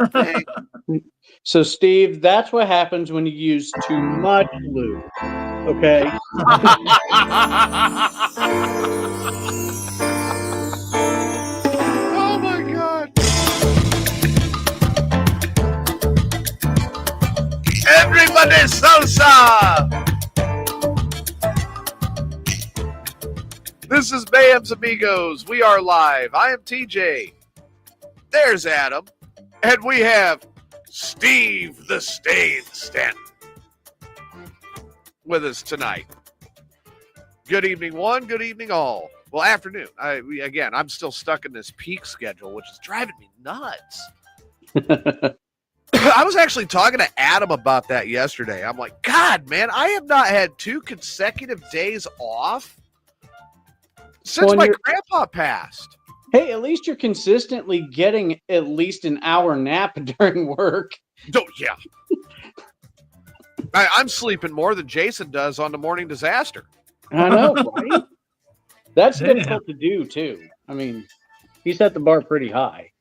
Okay. So, Steve, that's what happens when you use too much lube. Okay. Oh my God. Everybody salsa. This is Mayhem's Amigos. We are live. I am TJ. There's Adam. And we have Steve the Stain Stanton with us tonight. Good evening, one. Good evening, all. Well, afternoon. I'm still stuck in this peak schedule, which is driving me nuts. I was actually talking to Adam about that yesterday. I'm like, God, man, I have not had 2 consecutive days off since my grandpa passed. Hey, at least you're consistently getting at least an hour nap during work. Oh, yeah. I'm sleeping more than Jason does on the Morning Disaster. I know, right? That's difficult to do, too. I mean, he set the bar pretty high.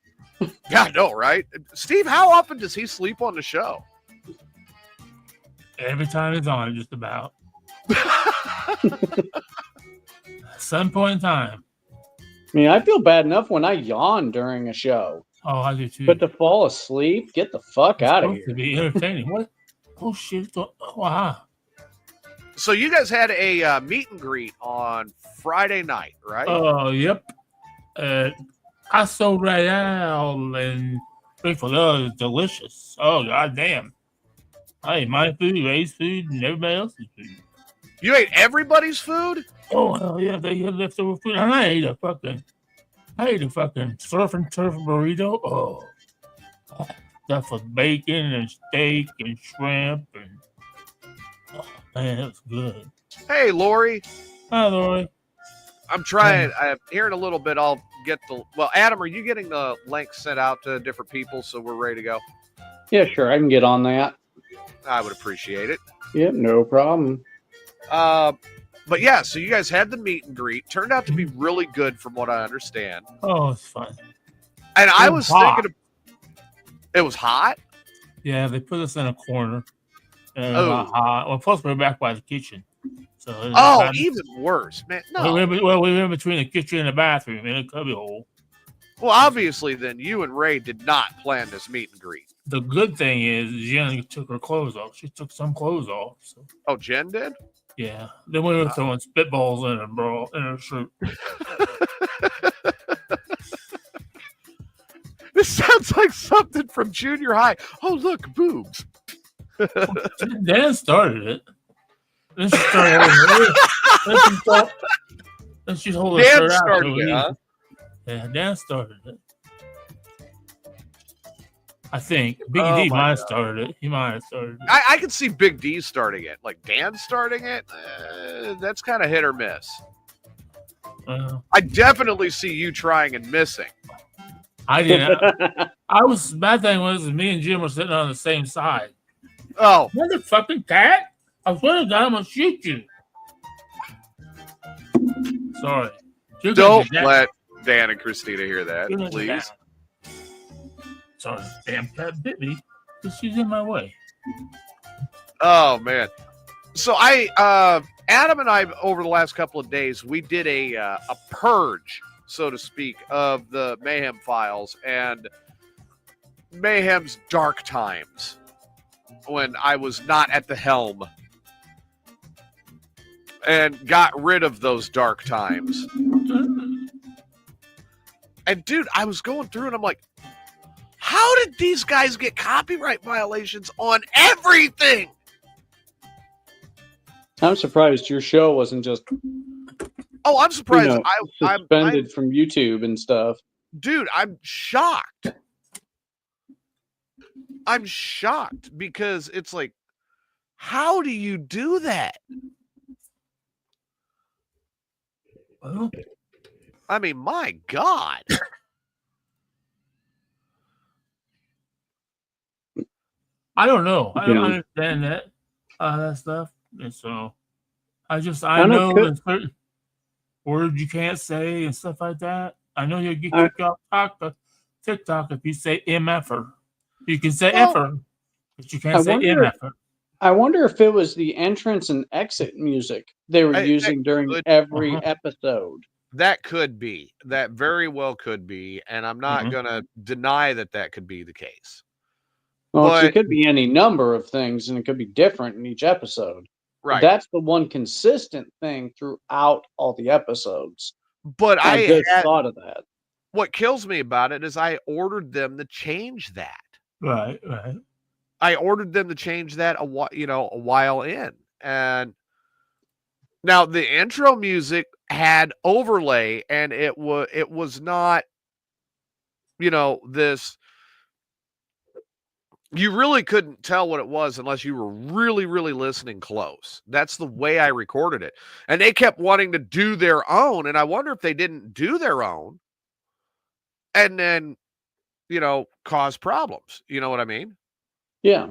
Yeah, I know, right? Steve, how often does he sleep on the show? Every time he's on, just about. Some point in time. I mean, I feel bad enough when I yawn during a show. Oh, I do too. But to fall asleep, get the fuck out of here. To be entertaining. What? Oh, shit. Oh, wow. So you guys had a meet and greet on Friday night, right? Oh, yep. I sold right out and grateful. That was delicious. Oh, goddamn. I ate my food, Ray's food, and everybody else's food. You ate everybody's food? Oh, hell yeah. They had leftover food. And I ate a fucking surf and turf burrito. Oh, stuff with bacon and steak and shrimp. And oh, man, that was good. Hey, Lori. Hi, Lori. I'm trying. I'm hearing a little bit. I'll get the. Well, Adam, are you getting the link sent out to different people so we're ready to go? Yeah, sure. I can get on that. I would appreciate it. Yep, no problem. But yeah, so you guys had the meet and greet. Turned out to be really good from what I understand. Oh, it's fun. And I was thinking it was hot? Yeah, they put us in a corner. And it was hot. Well, plus we're back by the kitchen. So even worse, man. No. We were in between the kitchen and the bathroom in a cubby hole. Well, obviously, then you and Ray did not plan this meet and greet. The good thing is Jen took her clothes off. She took some clothes off. So. Oh, Jen did? Yeah. Then we were throwing spitballs in her bra in her shirt. This sounds like something from junior high. Oh, look, boobs. Dan started it. Then she started then she hold her shirt out. Dan started it, huh? Yeah, Dan started it. I think Big D might have started it. He might have started it. I could see Big D starting it. Like Dan starting it, that's kind of hit or miss. I definitely see you trying and missing. I didn't. Bad thing was me and Jim were sitting on the same side. Oh. Motherfucking cat! I swear to God, I'm going to shoot you. Sorry. Don't let Dan and Christina hear that, please. Sorry, damn cat bit me because she's in my way. Oh, man. So Adam and I, over the last couple of days, we did a purge, so to speak, of the Mayhem files and Mayhem's dark times when I was not at the helm, and got rid of those dark times. And dude, I was going through and I'm like, how did these guys get copyright violations on everything? I'm surprised your show wasn't just. Oh, I'm surprised. Suspended from YouTube and stuff. Dude, I'm shocked. I'm shocked because it's like, how do you do that? Well, I mean, my God. I don't know. I don't understand that stuff. And so I know there's certain words you can't say and stuff like that. I know you'll get kicked off TikTok if you say MFer. You can say Well, effort, but you can't say wonder- effort. I wonder if it was the entrance and exit music they were That using during could- every Uh-huh. episode. That could be. That very well could be, and I'm not Mhm. gonna deny that could be the case. Well, 'cause it But could be any number of things, and it could be different in each episode. But right. that's the one consistent thing throughout all the episodes. But I I just had thought of that. what kills me about it is I ordered them to change that. Right. I ordered them to change that a while in. And now the intro music had overlay, and it was not, this. You really couldn't tell what it was unless you were really, really listening close. That's the way I recorded it. And they kept wanting to do their own, and I wonder if they didn't do their own and then, cause problems. You know what I mean? Yeah.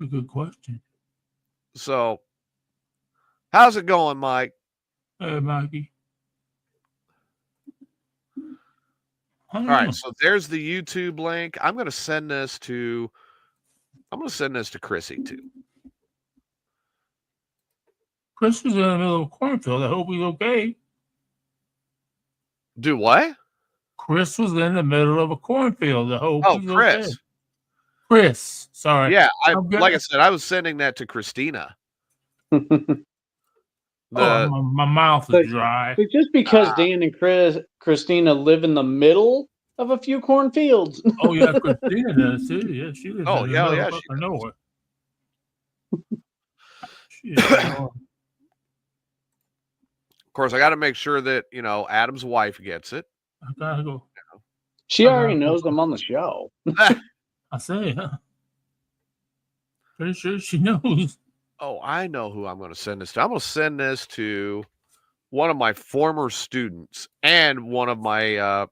A good question. So, how's it going, Mike? Hey, Mikey. All right, so there's the YouTube link. I'm going to send this to Chrissy too. Chris was in the middle of a cornfield. I hope he's okay. Do what? Chris was in the middle of a cornfield. I hope Oh, he's Chris. okay. Chris, sorry. Yeah, I'm good. like I said, I was sending that to Christina. My mouth is dry. But just because Dan and Christina live in the middle of a few cornfields. Oh yeah, Christina does too. Yeah, she lives in the middle of fucking nowhere. Of course, I got to make sure that Adam's wife gets it. I gotta go. She already knows I'm on the show. I say, huh? Pretty sure she knows. Oh, I know who I'm going to send this to. I'm going to send this to one of my former students and one of my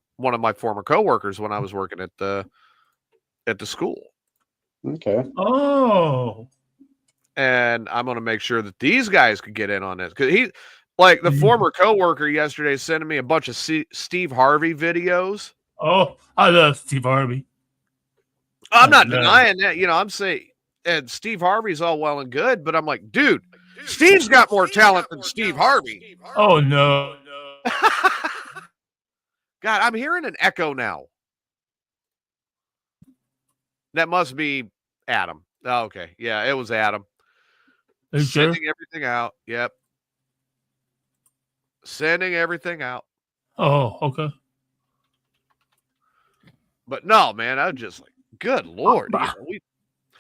former coworkers when I was working at the school. Okay. Oh. And I'm going to make sure that these guys could get in on this, because the former coworker yesterday sending me a bunch of Steve Harvey videos. Oh, I love Steve Harvey. I'm not denying that. I'm saying, and Steve Harvey's all well and good, but I'm like, dude, Steve's got more talent than Steve Harvey. Oh no. God, I'm hearing an echo now. That must be Adam. Oh, okay. Yeah, it was Adam. Sending everything out. Yep. Sending everything out. Oh, okay. But no, man, I was just like, good Lord.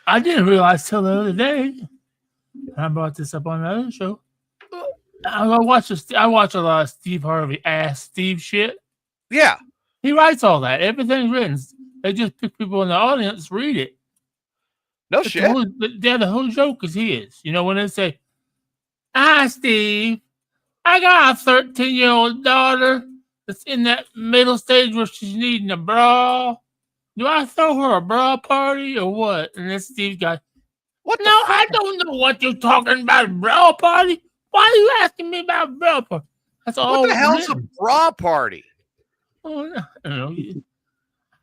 I didn't realize till the other day. I brought this up on another show. I watch a lot of Steve Harvey ass Steve shit. Yeah. He writes all that. Everything's written. They just pick people in the audience, read it. No shit. The whole joke is his. When they say, "Hi, Steve, I got a 13-year-old daughter that's in that middle stage where she's needing a bra. Do I throw her a bra party or what?" And then Steve goes, "What? No, I don't know what you're talking about, bra party. Why are you asking me about bra party? That's all." What the hell's a bra party? Oh, I don't know.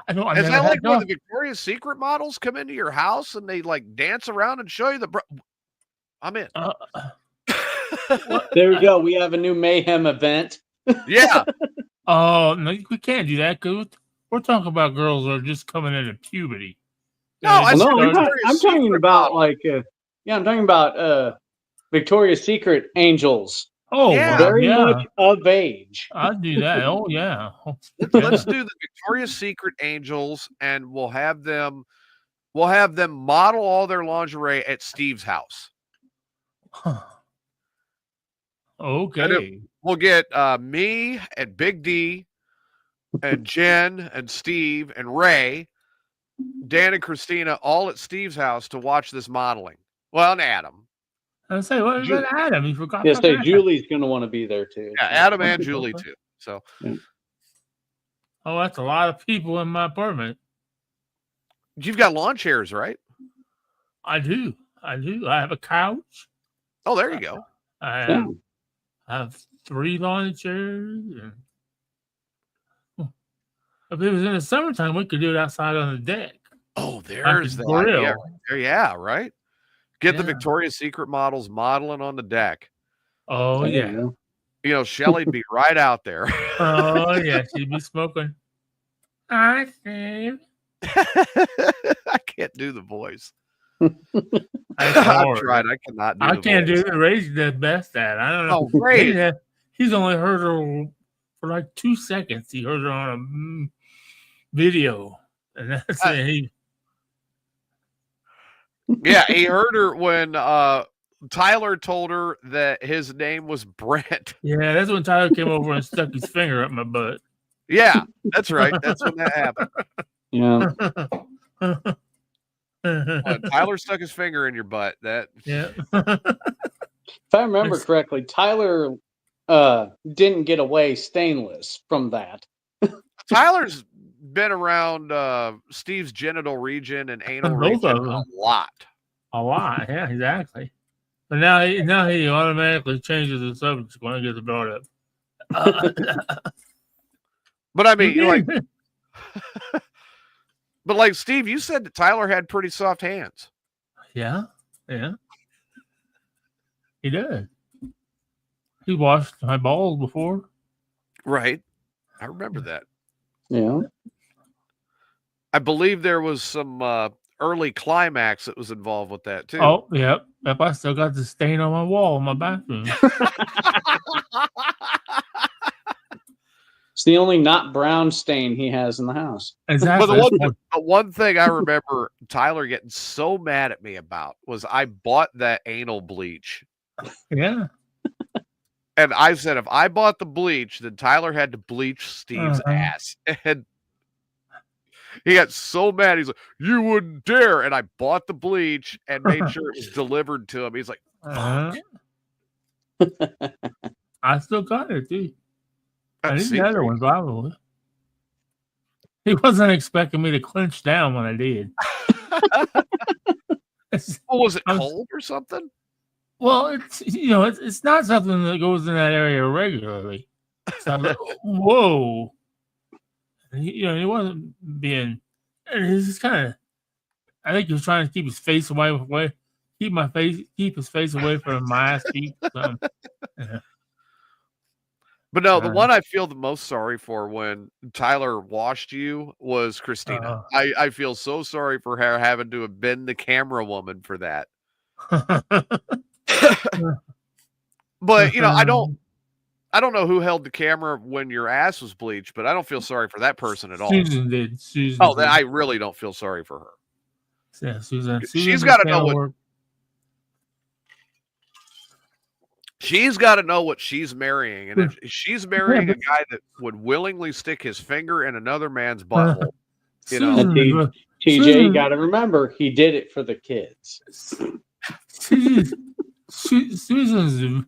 Is that like when the Victoria's Secret models come into your house and they dance around and show you the bra? I'm in. There we go. We have a new Mayhem event. Yeah. Oh, no, we can't do that because we're talking about girls that are just coming into puberty. No, I'm talking about I'm talking about Victoria's Secret angels. Oh, yeah. Very much of age. I'd do that. Oh, yeah. Let's do the Victoria's Secret angels, and we'll have them model all their lingerie at Steve's house. Okay. We'll get me and Big D and Jen and Steve and Ray, Dan and Christina all at Steve's house to watch this modeling. Well, and Adam. I say, what about Adam? You forgot. Yes, Julie's going to want to be there too. Yeah, Adam and Julie too. So, oh, that's a lot of people in my apartment. You've got lawn chairs, right? I do. I have a couch. Oh, there you go. I have 3 lawn chairs. If it was in the summertime, we could do it outside on the deck. Oh, there's the idea right there. Yeah, right. Get the Victoria's Secret models modeling on the deck. Oh, There yeah. you You know, Shelly'd be right out there. Oh, yeah. She'd be smoking. I Steve. I can't do the voice. That's I've hard. tried. I cannot do I the can't voice. do it. Ray's the best at it. I don't know. Oh, Ray. He's only heard her for like 2 seconds. He heard her on a video. And that's it. Yeah, he heard her when Tyler told her that his name was Brent. Yeah, that's when Tyler came over and stuck his finger up my butt. Yeah, that's right. That's when that happened. Yeah. Tyler stuck his finger in your butt. That yeah. If I remember correctly, Tyler didn't get away stainless from that. Tyler's been around Steve's genital region and anal region a lot. A lot, yeah, exactly. But now he automatically changes the subject when I get the brought up. But I mean, like, but like Steve, you said that Tyler had pretty soft hands. Yeah. He did. He washed my balls before. Right. I remember that. Yeah. I believe there was some early climax that was involved with that too. Oh, yep. Yep, I still got the stain on my wall in my bathroom. It's the only not brown stain he has in the house. Exactly. But the one thing I remember Tyler getting so mad at me about was I bought that anal bleach. Yeah. And I said, if I bought the bleach, then Tyler had to bleach Steve's ass. And he got so mad. He's like, you wouldn't dare. And I bought the bleach and made sure it was delivered to him. He's like, fuck. I still got it, too. I That's need another one, probably. He wasn't expecting me to clench down when I did. Was it cold or something? Well, it's not something that goes in that area regularly. So I'm like, whoa. He wasn't being. He's just kind of. I think he was trying to keep his face away, keep his face away from my ass cheek. Yeah. But no, the one I feel the most sorry for when Tyler washed you was Christina. I feel so sorry for her having to have been the camera woman for that. But I don't know who held the camera when your ass was bleached, but I don't feel sorry for that person at all. Susan did. Then I really don't feel sorry for her. Yeah, Susan. She's got to know what. She's got to know what she's marrying, and if she's marrying a guy that would willingly stick his finger in another man's butthole, TJ, you got to remember, he did it for the kids. Susan's.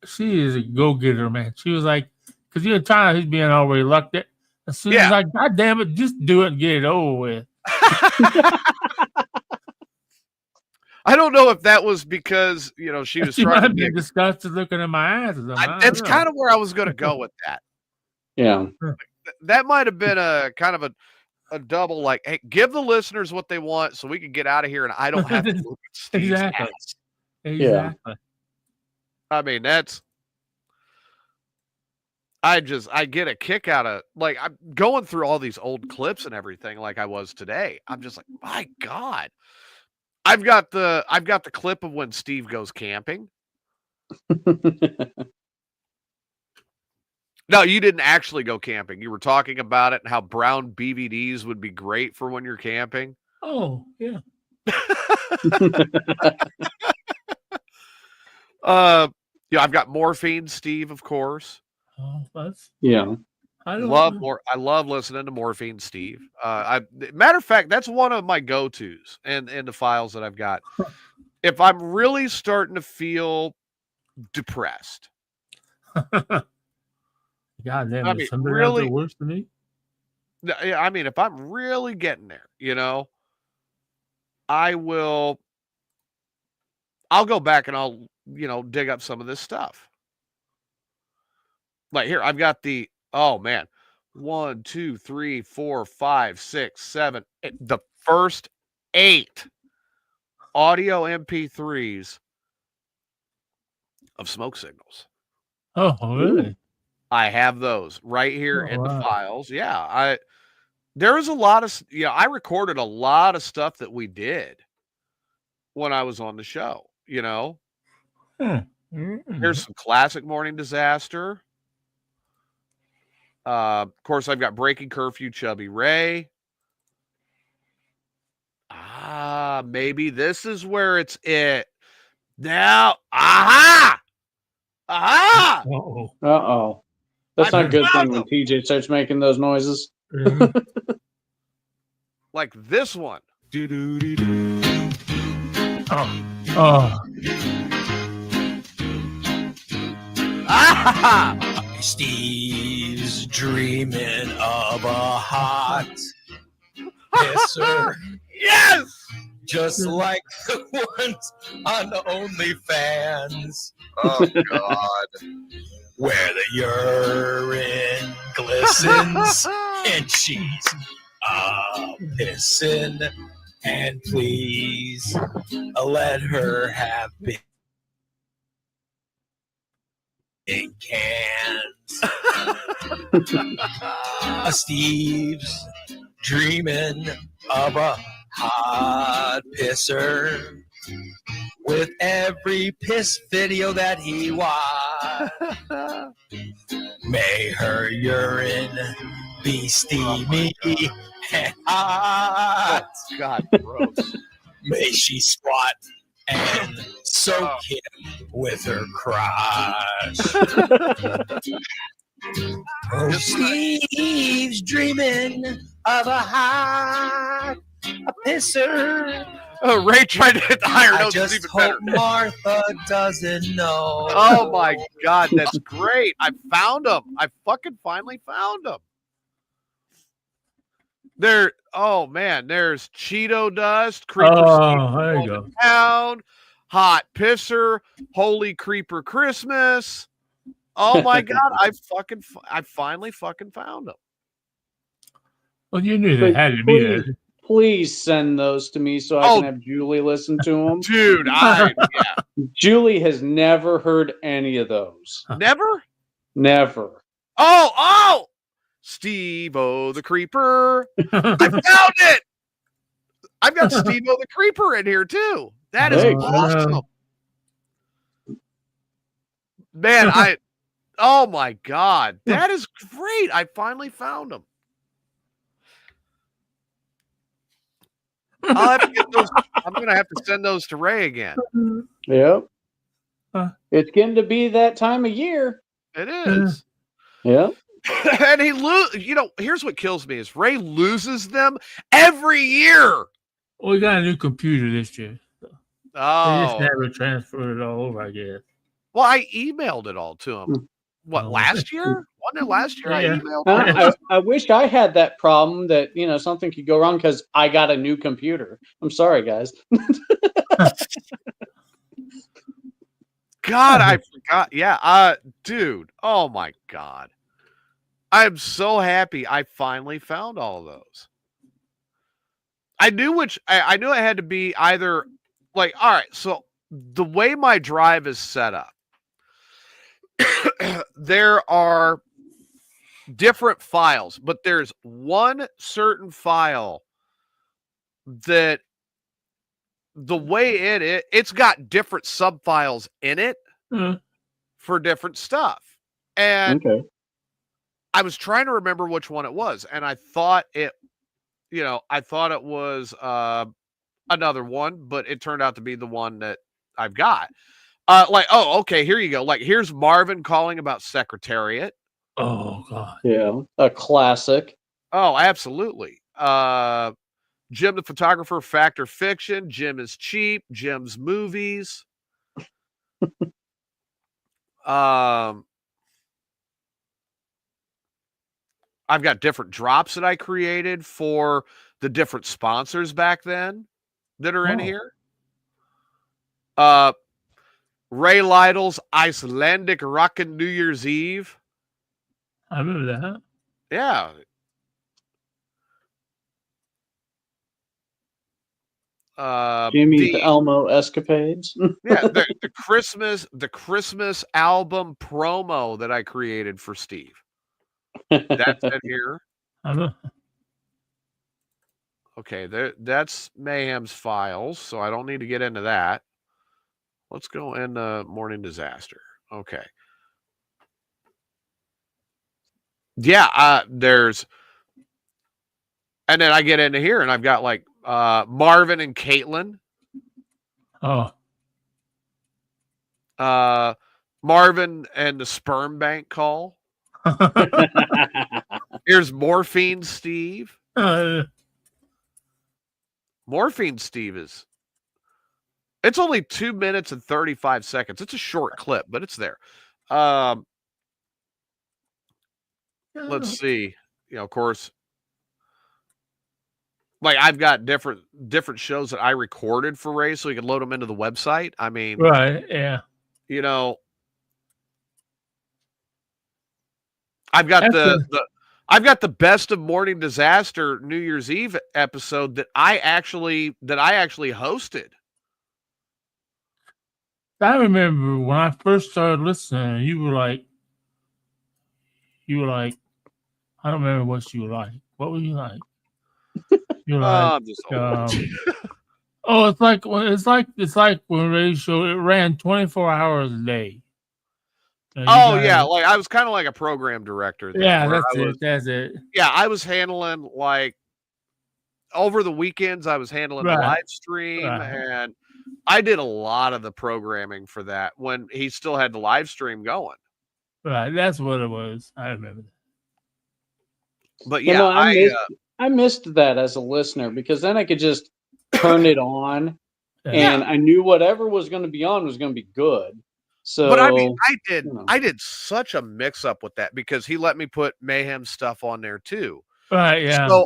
She is a go-getter, man. She was like, because you're tired, he's being all reluctant. And Susan's like, God damn it, just do it and get it over with. I don't know if that was because she was trying to be disgusted looking at my ass. That's kind of where I was going to go with that. Yeah, that might have been a kind of a double. Like, hey, give the listeners what they want so we can get out of here, and I don't have to look at Steve's ass. Exactly. I mean, I get a kick out of, like, I'm going through all these old clips and everything like I was today. I'm just like, my God. I've got the clip of when Steve goes camping. No, you didn't actually go camping. You were talking about it and how brown BVDs would be great for when you're camping. Oh, yeah. I've got Morphine Steve, of course. Oh, that's I love listening to Morphine Steve. Matter of fact, that's one of my go-tos and the files that I've got. If I'm really starting to feel depressed. God damn, somebody really worse than me. I mean, if I'm really getting there, I'll go back and I'll dig up some of this stuff. Like here, I've got oh man, 1, 2, 3, 4, 5, 6, 7, 8, the first 8 audio MP3s of Smoke Signals. Oh, really? I have those right here Oh, in the wow. files. Yeah, there was a lot of, I recorded a lot of stuff that we did when I was on the show, There's some classic Morning Disaster. Of course, I've got Breaking Curfew, Chubby Ray. Maybe this is where it's it. Now, aha! Aha! Uh-oh. Uh-oh. That's I not a good found thing when them. TJ starts making those noises. Like this one. Oh. Ah! Steve's dreaming of a hot pisser, Yes! just like the ones on the OnlyFans, Oh, God. where the urine glistens and she's pissing. And please let her have big cans. Steve's dreaming of a hot pisser. With every piss video that he watched, may her urine be steamy and hot. Oh, God, gross. May she squat and soak him with her crotch. Oh, Steve's dreaming of a hot pisser. Oh, Ray tried to hit the higher I notes. It's just even hope better. Martha doesn't know. Oh, my God. That's great. I found them. I fucking finally found them. Oh, man. There's Cheeto Dust, Creeper There you Steve go. Town, Hot Pisser, Holy Creeper Christmas. Oh, my God. I finally fucking found them. Well, you knew they had to be there. Please send those to me so I can have Julie listen to them. Dude, Julie has never heard any of those. Never? Never. Oh! Steve-O the Creeper. I found it! I've got Steve-O the Creeper in here, too. That is awesome. Man, oh my God. That is great. I finally found them. I'll have to get those. I'm going to have to send those to Ray again. Yep. It's getting to be that time of year. It is. Yeah. And here's what kills me is Ray loses them every year. Well, we got a new computer this year. So they just Oh. never transferred it all over, I guess. Well, I emailed it all to him. What, last year? Wasn't it last year I Yeah. emailed it? I wish I had that problem that, something could go wrong because I got a new computer. I'm sorry, guys. God, I forgot. Yeah. Dude. Oh my God. I'm so happy I finally found all of those. I knew I knew it had to be either all right, so the way my drive is set up, there are different files, but there's one certain file that the way it's got different subfiles in it for different stuff. And I was trying to remember which one it was, and I thought it was another one, but it turned out to be the one that I've got. Okay, here you go. Here's Marvin calling about Secretariat. Oh God. Yeah, a classic. Oh, absolutely. Jim the Photographer, Fact or Fiction. Jim is Cheap. Jim's Movies. I've got different drops that I created for the different sponsors back then that are in here. Ray Lytle's Icelandic Rockin' New Year's Eve. I remember that. Yeah. Jimmy's Elmo escapades. the Christmas album promo that I created for Steve. That's in here. Okay, that's Mayhem's files, so I don't need to get into that. Let's go into Morning Disaster. Okay. Yeah, there's, and then I get into here, and I've got like Marvin and Caitlin. Oh. Marvin and the sperm bank call. Here's Morphine Steve. Morphine Steve is. It's only 2 minutes and 35 seconds. It's a short clip, but it's there. Let's see. Of course, like I've got different shows that I recorded for Ray, so we can load them into the website. I mean, right? Yeah. I've got I've got the best of Morning Disaster New Year's Eve episode that I actually hosted. I remember when I first started listening, you were like, I don't remember what you were like. What were you like? You're like, it's like when radio show, it ran 24 hours a day. Yeah, like I was kind of like a program director. Yeah, that's it. Yeah, I was handling like over the weekends. I was handling the live stream, and I did a lot of the programming for that when he still had the live stream going. Right, that's what it was. I remember that. But yeah, I missed that as a listener because then I could just turn it on, and I knew whatever was going to be on was going to be good. So, but I mean, I did such a mix up with that because he let me put Mayhem stuff on there too. Right. Yeah. So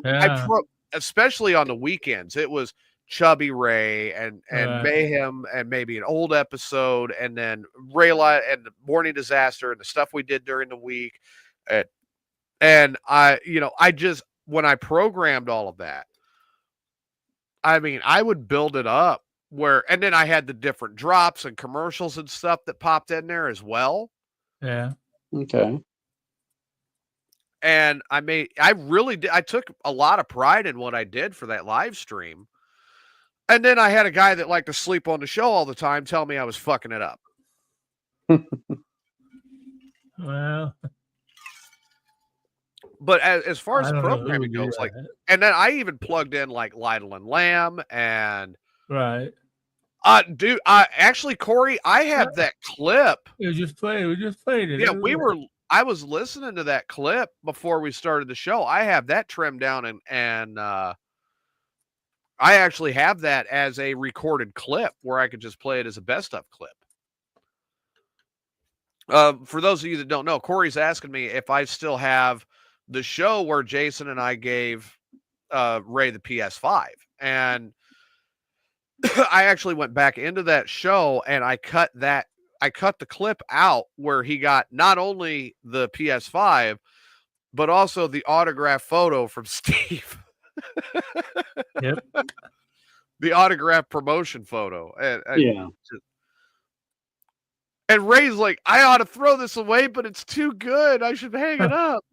especially on the weekends, it was Chubby Ray and Mayhem and maybe an old episode, and then Raylight and the Morning Disaster and the stuff we did during the week. And I just, when I programmed all of that, I mean, I would build it up and then I had the different drops and commercials and stuff that popped in there as well. Yeah. Okay. And I took a lot of pride in what I did for that live stream. And then I had a guy that liked to sleep on the show all the time tell me I was fucking it up. Well, but as far as programming goes, like, and then I even plugged in like Lytle and Lamb and actually, Corey, I have that clip. We just played it. Yeah, I was listening to that clip before we started the show. I have that trimmed down and I actually have that as a recorded clip where I could just play it as a best of clip. For those of you that don't know, Corey's asking me if I still have the show where Jason and I gave Ray the PS5. And I actually went back into that show and I cut the clip out where he got not only the PS5, but also the autograph photo from Steve. Yep. The autograph promotion photo. Yeah. And Ray's like, I ought to throw this away, but it's too good. I should hang it up.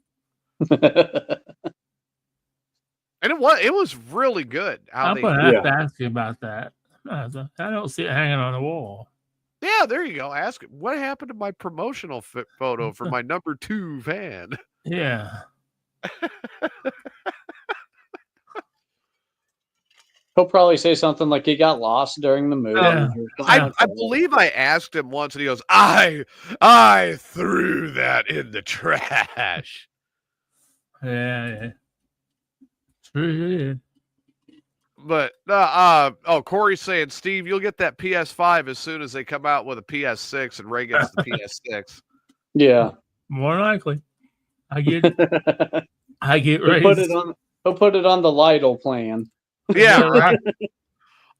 And it was really good. I'm going to have to ask you about that. I don't see it hanging on the wall. Yeah, there you go. Ask him, what happened to my promotional photo for my number 2 van? Yeah. He'll probably say something like he got lost during the movie. Yeah. I believe I asked him once, and he goes, I threw that in the trash. Yeah. True. But Corey's saying, Steve, you'll get that PS5 as soon as they come out with a PS6, and Ray gets the PS6. Yeah, more likely. I get He'll put it on the Lytle plan. Yeah, right.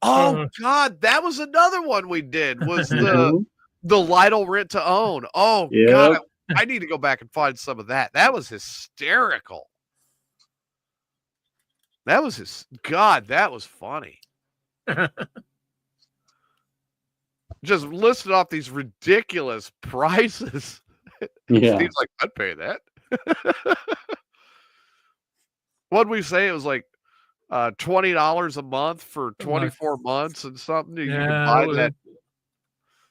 Oh God, that was another one we did. Was the Lytle rent to own? Oh God, I need to go back and find some of that. That was hysterical. That was that was funny. Just listed off these ridiculous prices. Yeah. Steve's like, I'd pay that. What'd we say? It was like $20 a month for 24 months and something. You could buy that.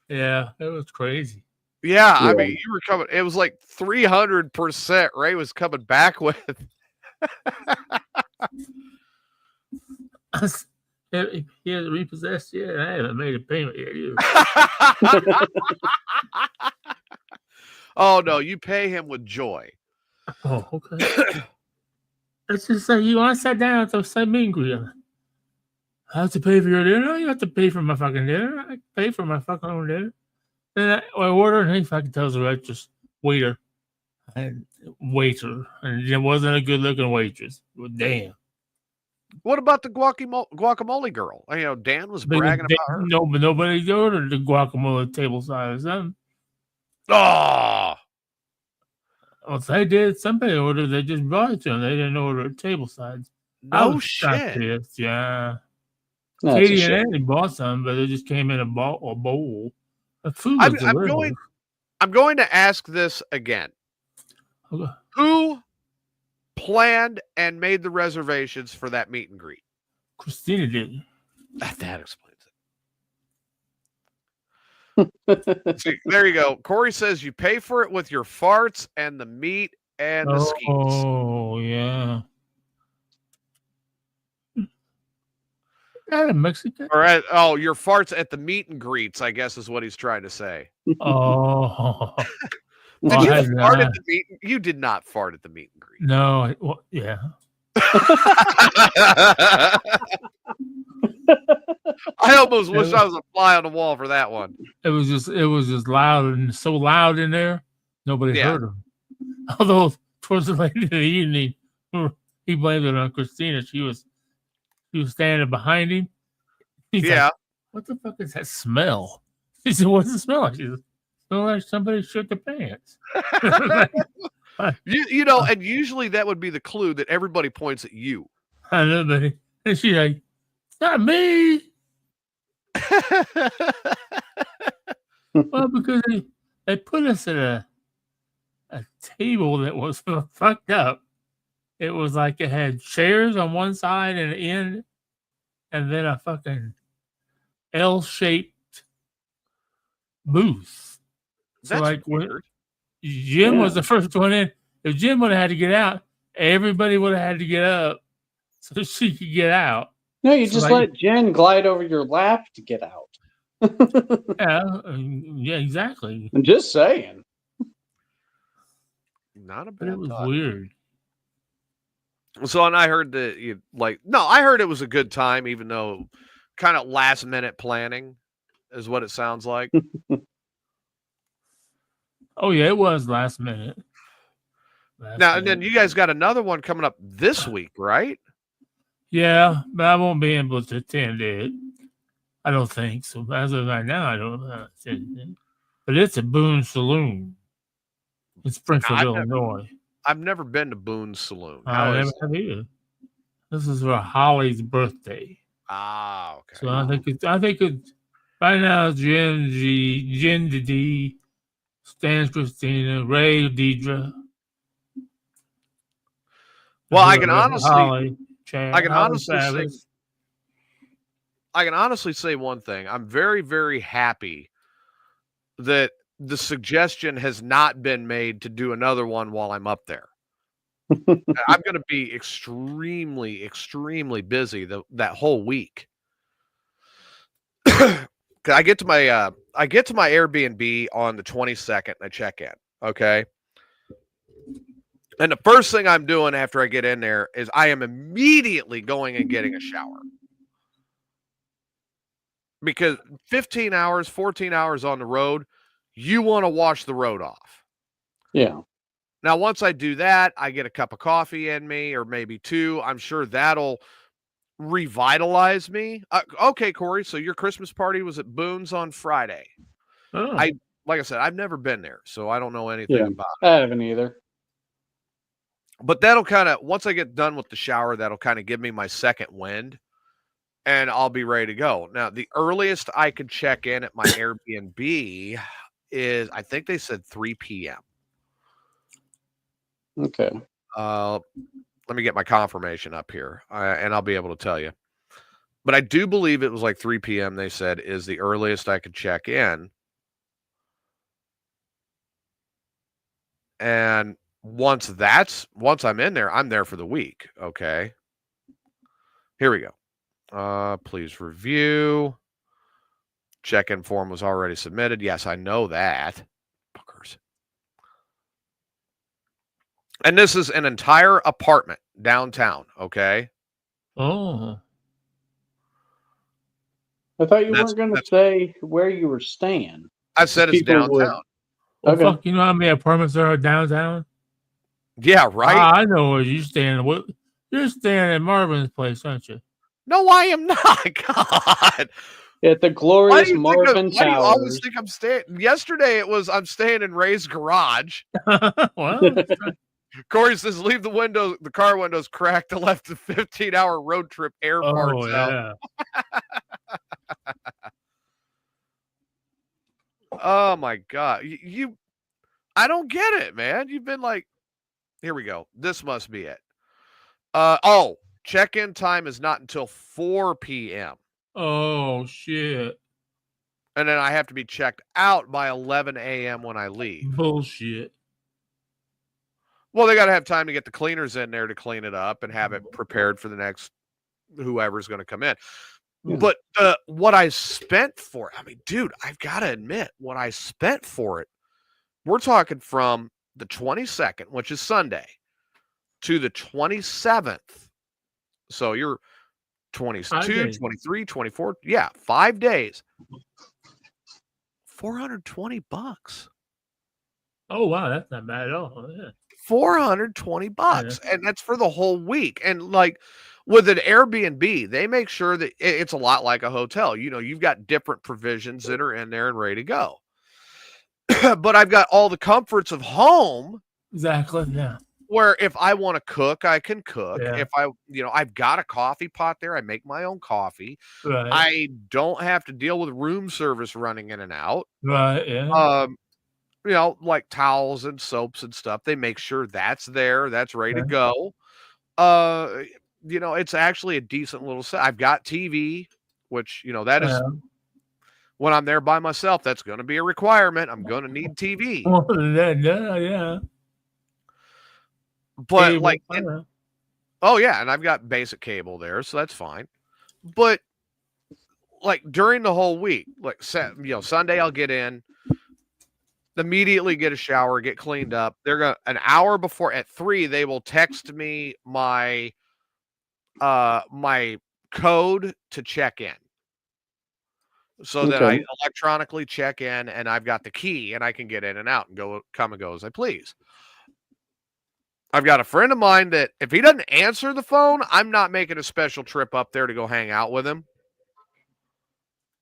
Yeah, it was crazy. Yeah, I mean, you were coming. It was like 300%. Ray was coming back with. He hasn't repossessed yet. I haven't made a payment yet either. Oh no, you pay him with joy. Oh, okay. Let's just say when I sat down at the same meet and greet, I have to pay for your dinner. No, you have to pay for my fucking dinner. I pay for my fucking own dinner. Then I order, and he fucking tells the waitress, waiter, and it wasn't a good looking waitress. Well, damn. What about the guacamole girl? You know, Dan was bragging about her. No, but nobody ordered the guacamole table side or something. Oh. Well, if they did, somebody ordered. They just brought it to them. They didn't order table sides. No shit. Yeah. No, Katie and Andy bought some, but it just came in a bowl. The food was delicious. I'm going to ask this again. Okay. Who planned and made the reservations for that meet and greet? Christina did. That explains it. See, there you go. Corey says you pay for it with your farts and the meat and the skeets. Oh, yeah. That a Mexican? Or your farts at the meet and greets, I guess is what he's trying to say. Oh. Did you fart at the meet? You did not fart at the meet and greet. No, well, yeah. I almost wish I was a fly on the wall for that one. It was just loud and so loud in there, nobody heard him. Although towards the late of the evening, he blamed it on Christina. She was standing behind him. He's like, what the fuck is that smell? She said, what's the smell like? She said, smell like somebody shit their pants. You know, and usually that would be the clue that everybody points at you. I know, but and she's like, it's not me. Well, because they put us at a table that was fucked up. It was like it had chairs on one side and an end, and then a fucking L-shaped booth. That's so like weird. Jim was the first one in. If Jim would have had to get out, everybody would have had to get up so she could get out. No, you just let Jen glide over your lap to get out. Yeah, exactly. I'm just saying. Not a bad But it was thought. weird. So, and I heard that I heard it was a good time, even though kind of last minute planning is what it sounds like. Oh yeah, it was last minute. And then you guys got another one coming up this week, right? Yeah, but I won't be able to attend it. I don't think so. As of right now, I don't attend it. But it's at Boone Saloon. It's Springfield, Illinois. I've never been to Boone's Saloon. I never have either. This is for Holly's birthday. Ah, okay. So I think it's right now. Jen D, Stan, Christina, Ray, Deidre. Well, I can honestly, Holly, Chad, I can Holly honestly say, Travis. I can honestly say one thing. I'm very, very happy that the suggestion has not been made to do another one while I'm up there. I'm going to be extremely, extremely busy that whole week. I get to my Airbnb on the 22nd and I check in. Okay. And the first thing I'm doing after I get in there is I am immediately going and getting a shower. Because 15 hours, 14 hours on the road, you want to wash the road off. Yeah. Now, once I do that, I get a cup of coffee in me or maybe two. I'm sure that'll revitalize me. Okay, Corey, so your Christmas party was at Boone's on Friday. Oh. Like I said, I've never been there, so I don't know anything about it. I haven't either. But that'll kind of, once I get done with the shower, that'll kind of give me my second wind. and I'll be ready to go. Now, the earliest I could check in at my Airbnb is, I think they said 3 p.m. Okay. Let me get my confirmation up here, and I'll be able to tell you. But I do believe it was like 3 p.m. They said is the earliest I could check in. And once I'm in there, I'm there for the week. Okay. Here we go. Please review. Check-in form was already submitted. Yes, I know that. Fuckers. And this is an entire apartment downtown. Okay. Oh. I thought you weren't going to say where you were staying. I said it's downtown. Well, Okay. fuck, you know how many apartments there are downtown? Yeah, right. I know where you're staying. You're staying at Marvin's place, aren't you? No, I am not. God. At the glorious Marvin Why do you always Towers. think I'm staying? Yesterday it was I'm staying in Ray's garage. Well, Corey says leave the car windows cracked to left the 15-hour road trip air parts out. Oh my God. I don't get it, man. You've been like, here we go. This must be it. Check-in time is not until 4 p.m. Oh shit. And then I have to be checked out by 11 a.m. when I leave. Bullshit. Well, they got to have time to get the cleaners in there to clean it up and have it prepared for the next whoever's going to come in. Yeah. But what I spent for it, I mean, dude, I've got to admit, what I spent for it, we're talking from the 22nd, which is Sunday, to the 27th. So you're 22, 23, 24. Yeah, 5 days. $420. Oh wow, that's not bad at all. Yeah. $420. Yeah. And that's for the whole week. And like with an Airbnb, they make sure that it's a lot like a hotel. You know, you've got different provisions that are in there and ready to go. But I've got all the comforts of home. Exactly. Yeah. Where if I want to cook, I can cook. Yeah. If I've got a coffee pot there, I make my own coffee. Right. I don't have to deal with room service running in and out. Right. Yeah. Like towels and soaps and stuff. They make sure that's there, that's ready to go. It's actually a decent little set. I've got TV, which that is when I'm there by myself, that's going to be a requirement. I'm going to need TV. Yeah. But and I've got basic cable there, so that's fine. But like during the whole week, like Sunday I'll get in, immediately get a shower, get cleaned up. They're gonna an hour before at 3, they will text me my my code to check in. So that I electronically check in and I've got the key and I can get in and out and come and go as I please. I've got a friend of mine that if he doesn't answer the phone, I'm not making a special trip up there to go hang out with him.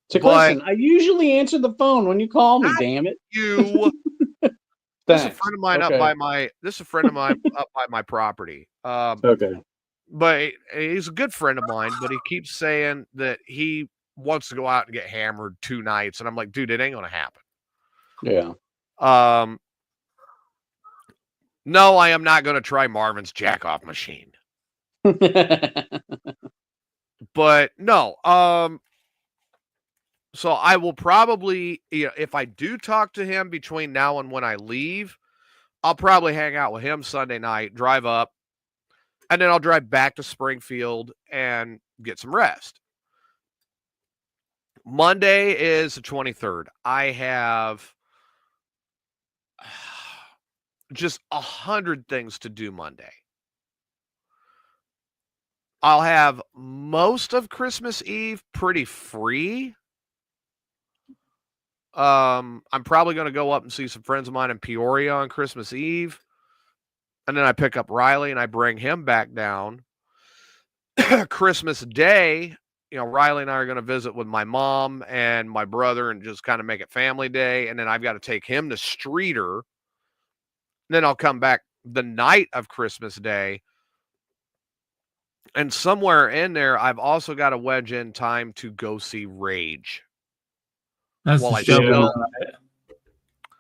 So listen, I usually answer the phone when you call me, damn it. You This is a friend of mine up by my property. Okay. But he's a good friend of mine, but he keeps saying that he wants to go out and get hammered 2 nights. And I'm like, dude, it ain't gonna happen. Yeah. No, I am not going to try Marvin's jack-off machine. But no, so I will probably, if I do talk to him between now and when I leave, I'll probably hang out with him Sunday night, drive up, and then I'll drive back to Springfield and get some rest. Monday is the 23rd. I have just 100 things to do Monday. I'll have most of Christmas Eve pretty free. I'm probably going to go up and see some friends of mine in Peoria on Christmas Eve. And then I pick up Riley and I bring him back down. Christmas Day, Riley and I are going to visit with my mom and my brother and just kind of make it family day. And then I've got to take him to Streeter. Then I'll come back the night of Christmas Day. And somewhere in there, I've also got to wedge in time to go see Rage. That's Well, the I Shelbyville. still- Right?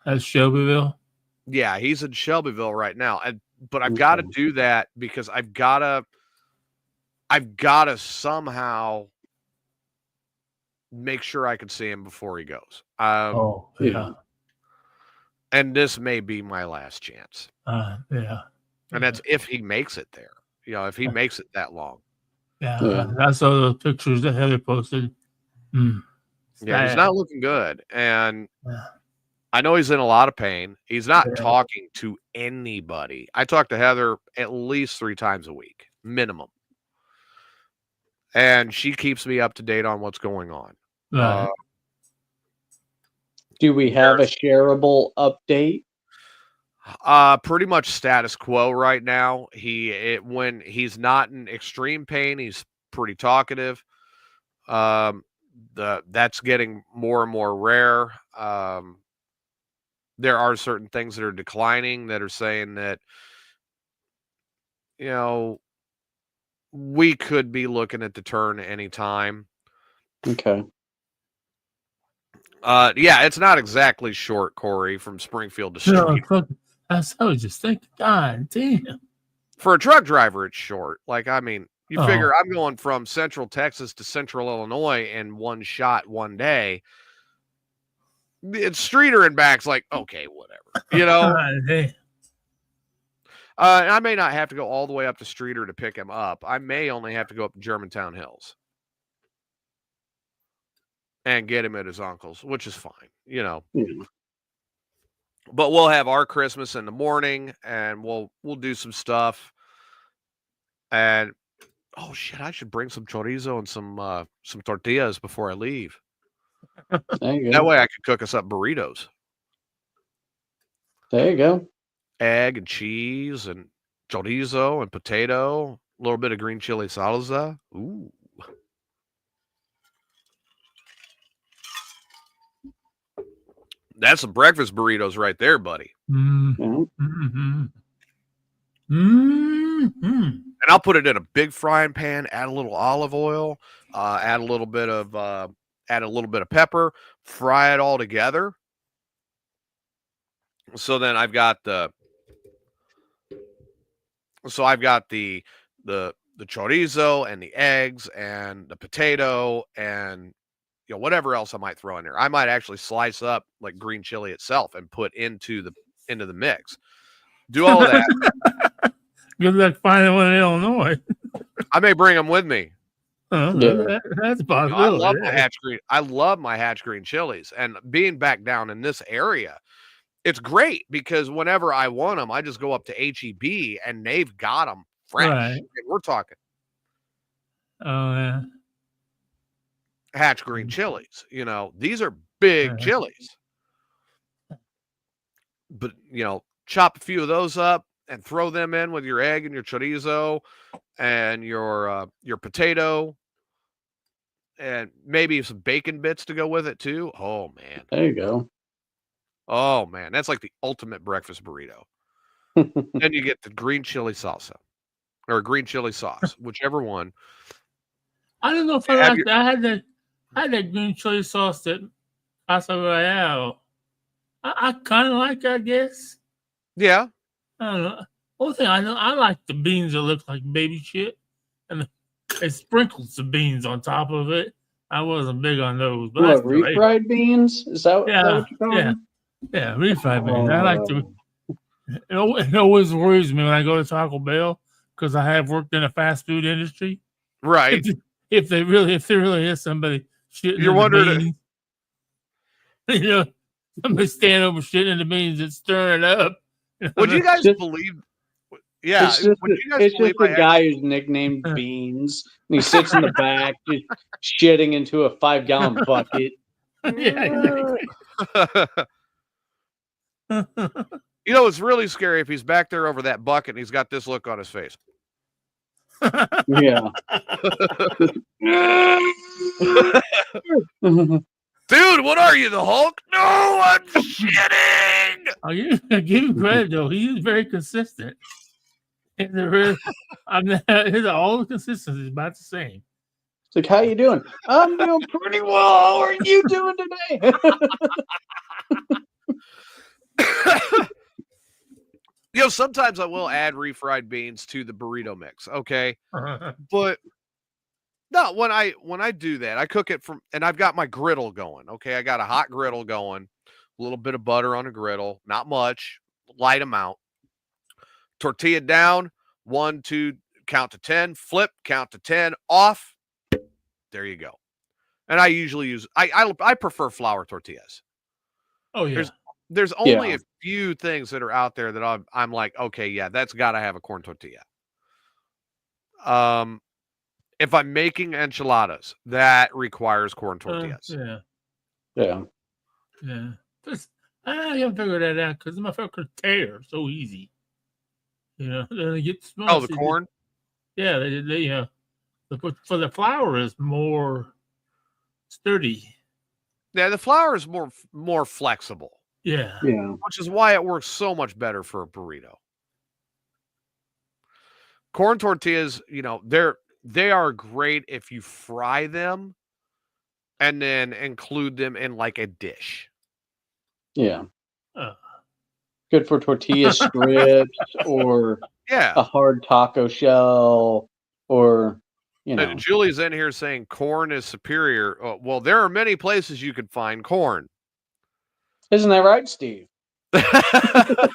That's Shelbyville. Yeah, he's in Shelbyville right now. But I've got to do that because I've got to somehow make sure I can see him before he goes. Oh, yeah. And this may be my last chance. Yeah. And that's if he makes it there. You know, if he makes it that long. Yeah. I saw those pictures that Heather posted. Yeah, he's not looking good. And Yeah. I know he's in a lot of pain. He's not talking to anybody. I talk to Heather at least 3 times a week, minimum. And she keeps me up to date on what's going on. Right. Do we have a shareable update? Pretty much status quo right now. When he's not in extreme pain, he's pretty talkative. That's getting more and more rare. There are certain things that are declining that are saying that, you know, we could be looking at the turn anytime. Okay. Yeah, it's not exactly short, Corey, from Springfield to Street. I was just thinking, God damn. For a truck driver, it's short. Like, I mean, you figure I'm going from Central Texas to Central Illinois in one shot one day. It's Streeter and back's like, okay, whatever. You know? I may not have to go all the way up to Streeter to pick him up. I may only have to go up to Germantown Hills and get him at his uncle's, which is fine, you know. Yeah. But we'll have our Christmas in the morning, and we'll do some stuff. And oh shit, I should bring some chorizo and some tortillas before I leave. There you go. That way I could cook us up burritos. There you go. Egg and cheese and chorizo and potato, a little bit of green chili salsa. Ooh. That's some breakfast burritos right there, buddy. And I'll put it in a big frying pan, add a little olive oil, add a little bit of pepper, fry it all together. So then I've got the chorizo and the eggs and the potato and whatever else I might throw in there. I might actually slice up like green chili itself and put into the mix. Do all of that. Good luck finding one in Illinois. I may bring them with me. That's possible. I love my Hatch green chilies, and being back down in this area, it's great because whenever I want them, I just go up to HEB and they've got them fresh. Right. And we're talking. Oh yeah. Hatch green chilies. These are big chilies. But chop a few of those up and throw them in with your egg and your chorizo and your potato and maybe some bacon bits to go with it too. Oh man. There you go. Oh man, that's like the ultimate breakfast burrito. Then you get the green chili salsa or green chili sauce, whichever one. I don't know if I liked that. I had that green chili sauce at Casa Royale. I kind of like it, I guess. Yeah. I don't know. One thing I know, I like the beans that look like baby shit, and they sprinkled some beans on top of it. I wasn't big on those. But what, refried beans? Is that what you're calling? Yeah, refried beans. I like to. It always worries me when I go to Taco Bell because I have worked in a fast food industry. Right. If there really is somebody shitting You're in wondering, the beans, somebody stand over shitting in the beans and stirring it up. Would you guys believe? Yeah, it's just a guy who's nicknamed Beans, and he sits in the back just shitting into a 5-gallon bucket. Yeah, exactly. It's really scary if he's back there over that bucket and he's got this look on his face. Yeah. Dude, what are you, the Hulk? No, I'm shitting. Oh, you give him credit though. He is very consistent. All the consistency is about the same. It's like, how you doing? I'm doing pretty well. How are you doing today? Sometimes I will add refried beans to the burrito mix, okay? But no, when I do that, I cook it and I've got my griddle going, okay? I got a hot griddle going, a little bit of butter on a griddle, not much, light amount. Tortilla down, 1, 2, count to 10, flip, count to 10, off. There you go. And I usually use I prefer flour tortillas. Oh yeah. There's only a few things that are out there that I'm like, okay, yeah, that's got to have a corn tortilla. If I'm making enchiladas, that requires corn tortillas. Yeah. I haven't figured that out because my fucking tear so easy. They get small. Oh, the corn. Yeah, they for the flour is more sturdy. Yeah, the flour is more flexible. Yeah. Which is why it works so much better for a burrito. Corn tortillas, they are great if you fry them and then include them in like a dish. Yeah. Good for tortilla strips or a hard taco shell or, Julie's in here saying corn is superior. Well, there are many places you could find corn. Isn't that right, Steve? I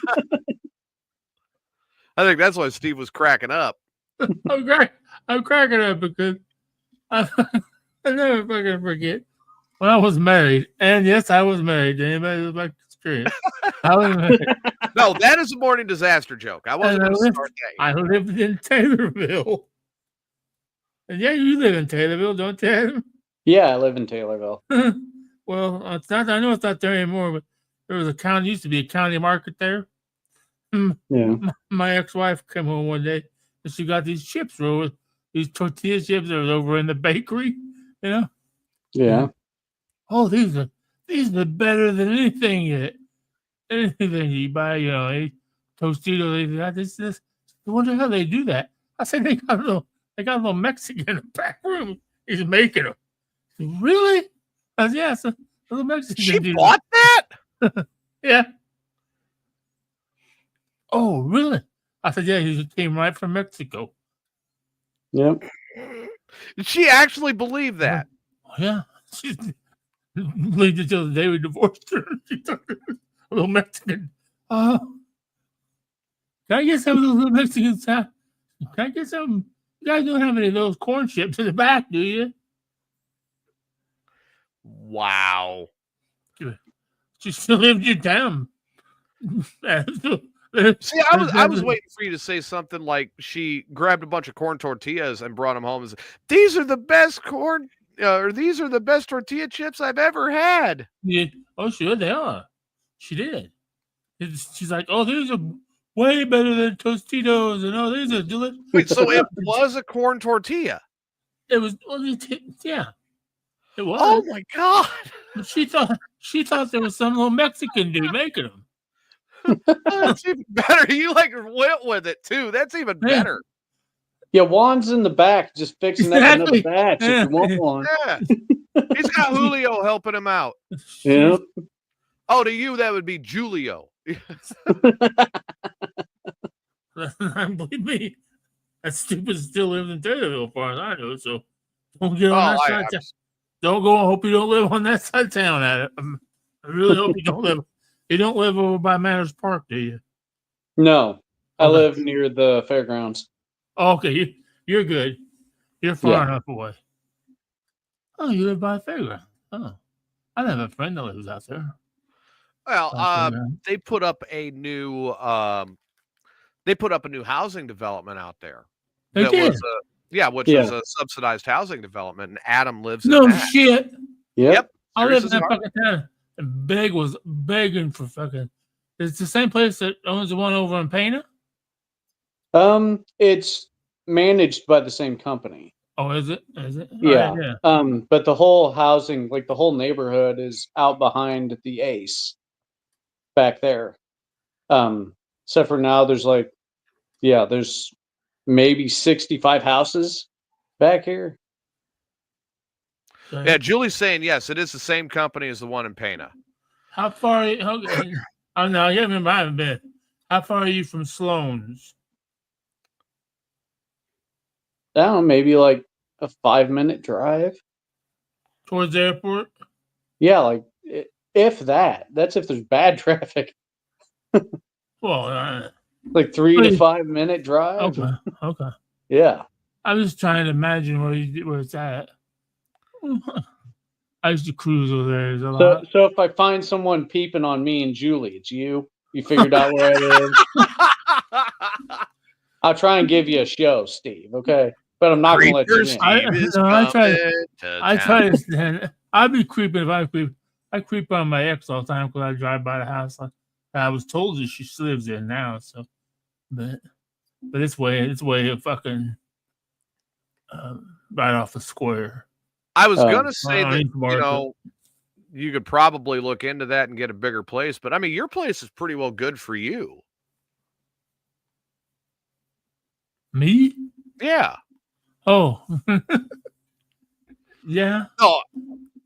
think that's why Steve was cracking up. I'm cracking up because I never fucking forget when I was married. And yes, I was married. Anybody who's like experience? I was married. No, that is a morning disaster joke. I wasn't going to start that. I lived in Taylorville. And yeah, you live in Taylorville, don't you? Yeah, I live in Taylorville. Well, it's not. I know it's not there anymore, but there was used to be a county market there. Yeah. My ex-wife came home one day and she got these chips, these tortilla chips that was over in the bakery, Yeah. Oh, these are better than anything you buy, Tostitos. This. I wonder how they do that. I said they got a little Mexican in the back room. He's making them. Said, really? I said, yeah, a little Mexican. She bought that? Yeah. Oh, really? I said, yeah, he came right from Mexico. Yep. Did she actually believe that? Yeah. She believed it till the day we divorced her. She took a little Mexican. Can I get some of those little Mexican stuff? Can I get some? You guys don't have any of those corn chips in the back, do you? Wow. She still lived you down. See, I was waiting for you to say something like she grabbed a bunch of corn tortillas and brought them home and said, these are the best these are the best tortilla chips I've ever had. Yeah. Oh, sure they are. She did. She's like, oh, these are way better than Tostitos, and oh, these are delicious. Wait, so it was a corn tortilla? It was, yeah. It was. Oh my God! She thought there was some little Mexican dude making them. That's even better. You went with it too. That's even better. Yeah, Juan's in the back just fixing up another batch if you want one. Yeah. He's got Julio helping him out. Yeah. Oh, to you that would be Julio. Believe me, that stupid still lives in Taylorville, as far as I know. So don't get on that side of town. Don't go. I hope you don't live on that side of town. I really hope you don't live. You don't live over by Manners Park, do you? No, I live near the fairgrounds. Oh, okay, you're good. You're far enough away. Oh, you live by the fairground. Oh, I have a friend that lives out there. Well, they put up a new housing development out there. They did. Which is a subsidized housing development, and Adam lives in that. No shit. Yep. I live in that fucking town. And was begging for fucking. It's the same place that owns the one over in Pana? It's managed by the same company. Oh, is it? Yeah. But the whole housing, like the whole neighborhood, is out behind the Ace back there. Except for now, there's like Yeah, there's maybe 65 houses back here. So Yeah, Julie's saying yes, it is the same company as the one in Pana. how far? Okay. Oh no, I remember I haven't been. How far are you from Sloan's? I don't know, maybe like a 5-minute drive. Towards the airport? Yeah, like if that. That's if there's bad traffic. Well, Like 3 to Please. 5 minute drive. okay. Yeah. I'm just trying to imagine where it's at. I used to cruise over there a lot. So if I find someone peeping on me and Julie, it's you. You figured out where I live. I'll try and give you a show, Steve. Okay, but I'm not going to let you Creeper in. Steve is I try coming to I town. try to stand. I'd be creeping if I creep. I creep on my ex all the time because I drive by the house. I was told that she lives there now, so but it's way fucking right off the square. I was gonna say that East Market. you could probably look into that and get a bigger place, but I mean your place is pretty well good for you. Me? Yeah. Oh, yeah. No,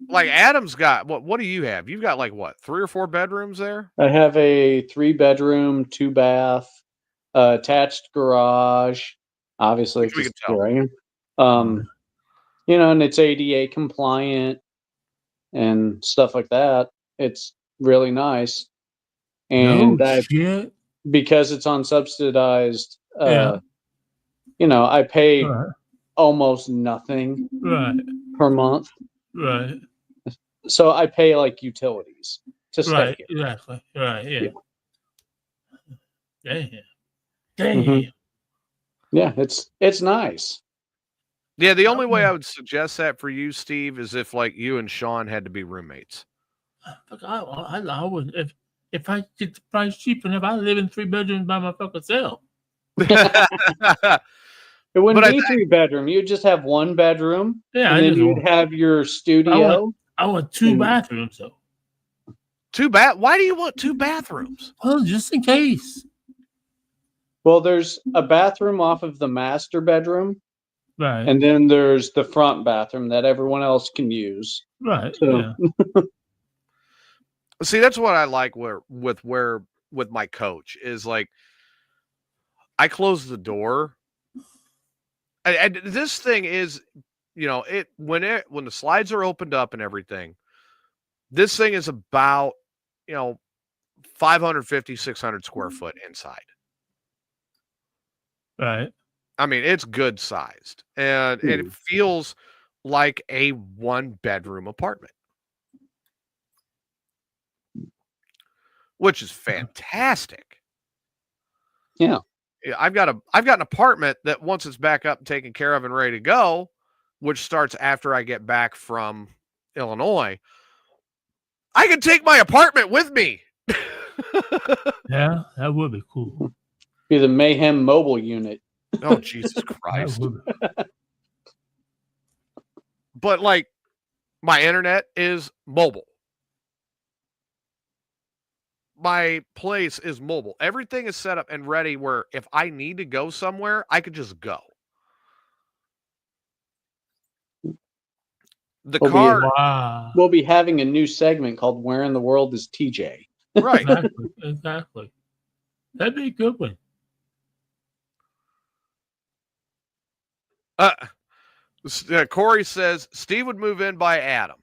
like Adam's got what do you have? You've got like what, 3 or 4 bedrooms there? I have a 3-bedroom, 2-bath, attached garage. Obviously, Which we because can tell. here I am. You know, and it's ADA compliant and stuff like that. It's really nice. And shit. because it's unsubsidized, Yeah. you know, I pay Right. almost nothing Right. per month. Right. So I pay like utilities to stay Right. here. Exactly. Right. Yeah. Damn. Mhm. Yeah, it's nice. Yeah, the only way I would suggest that for you, Steve, is if like you and Sean had to be roommates. Fuck, I would if I get the price cheap enough, I live in 3 bedrooms by my fucking self. It wouldn't But I be 3-bedroom. You'd just have 1 bedroom, Yeah, and then you'd have your studio. I want 2 and- bathrooms though. 2 Why do you want 2 bathrooms? Well, just in case. Well, there's a bathroom off of the master bedroom, Right. and then there's the front bathroom that everyone else can use. Right. So- Yeah. See, that's what I like with my coach is like I close the door. And this thing is, you know, when the slides are opened up and everything, this thing is about, you know, 550, 600 square foot inside. Right. I mean, it's good sized and it feels like a 1-bedroom apartment, which is fantastic. Yeah. I've got an apartment that once it's back up and taken care of and ready to go, which starts after I get back from Illinois, I can take my apartment with me. Yeah, that would be cool. Be the Mayhem mobile unit. Oh, Jesus That Christ. would be. But like my internet is mobile. My place is mobile. Everything is set up and ready where if I need to go somewhere, I could just go. The car, Wow. We'll be having a new segment called "Where in the World is TJ?" right? Exactly. That'd be a good one. Corey says Steve would move in by Adam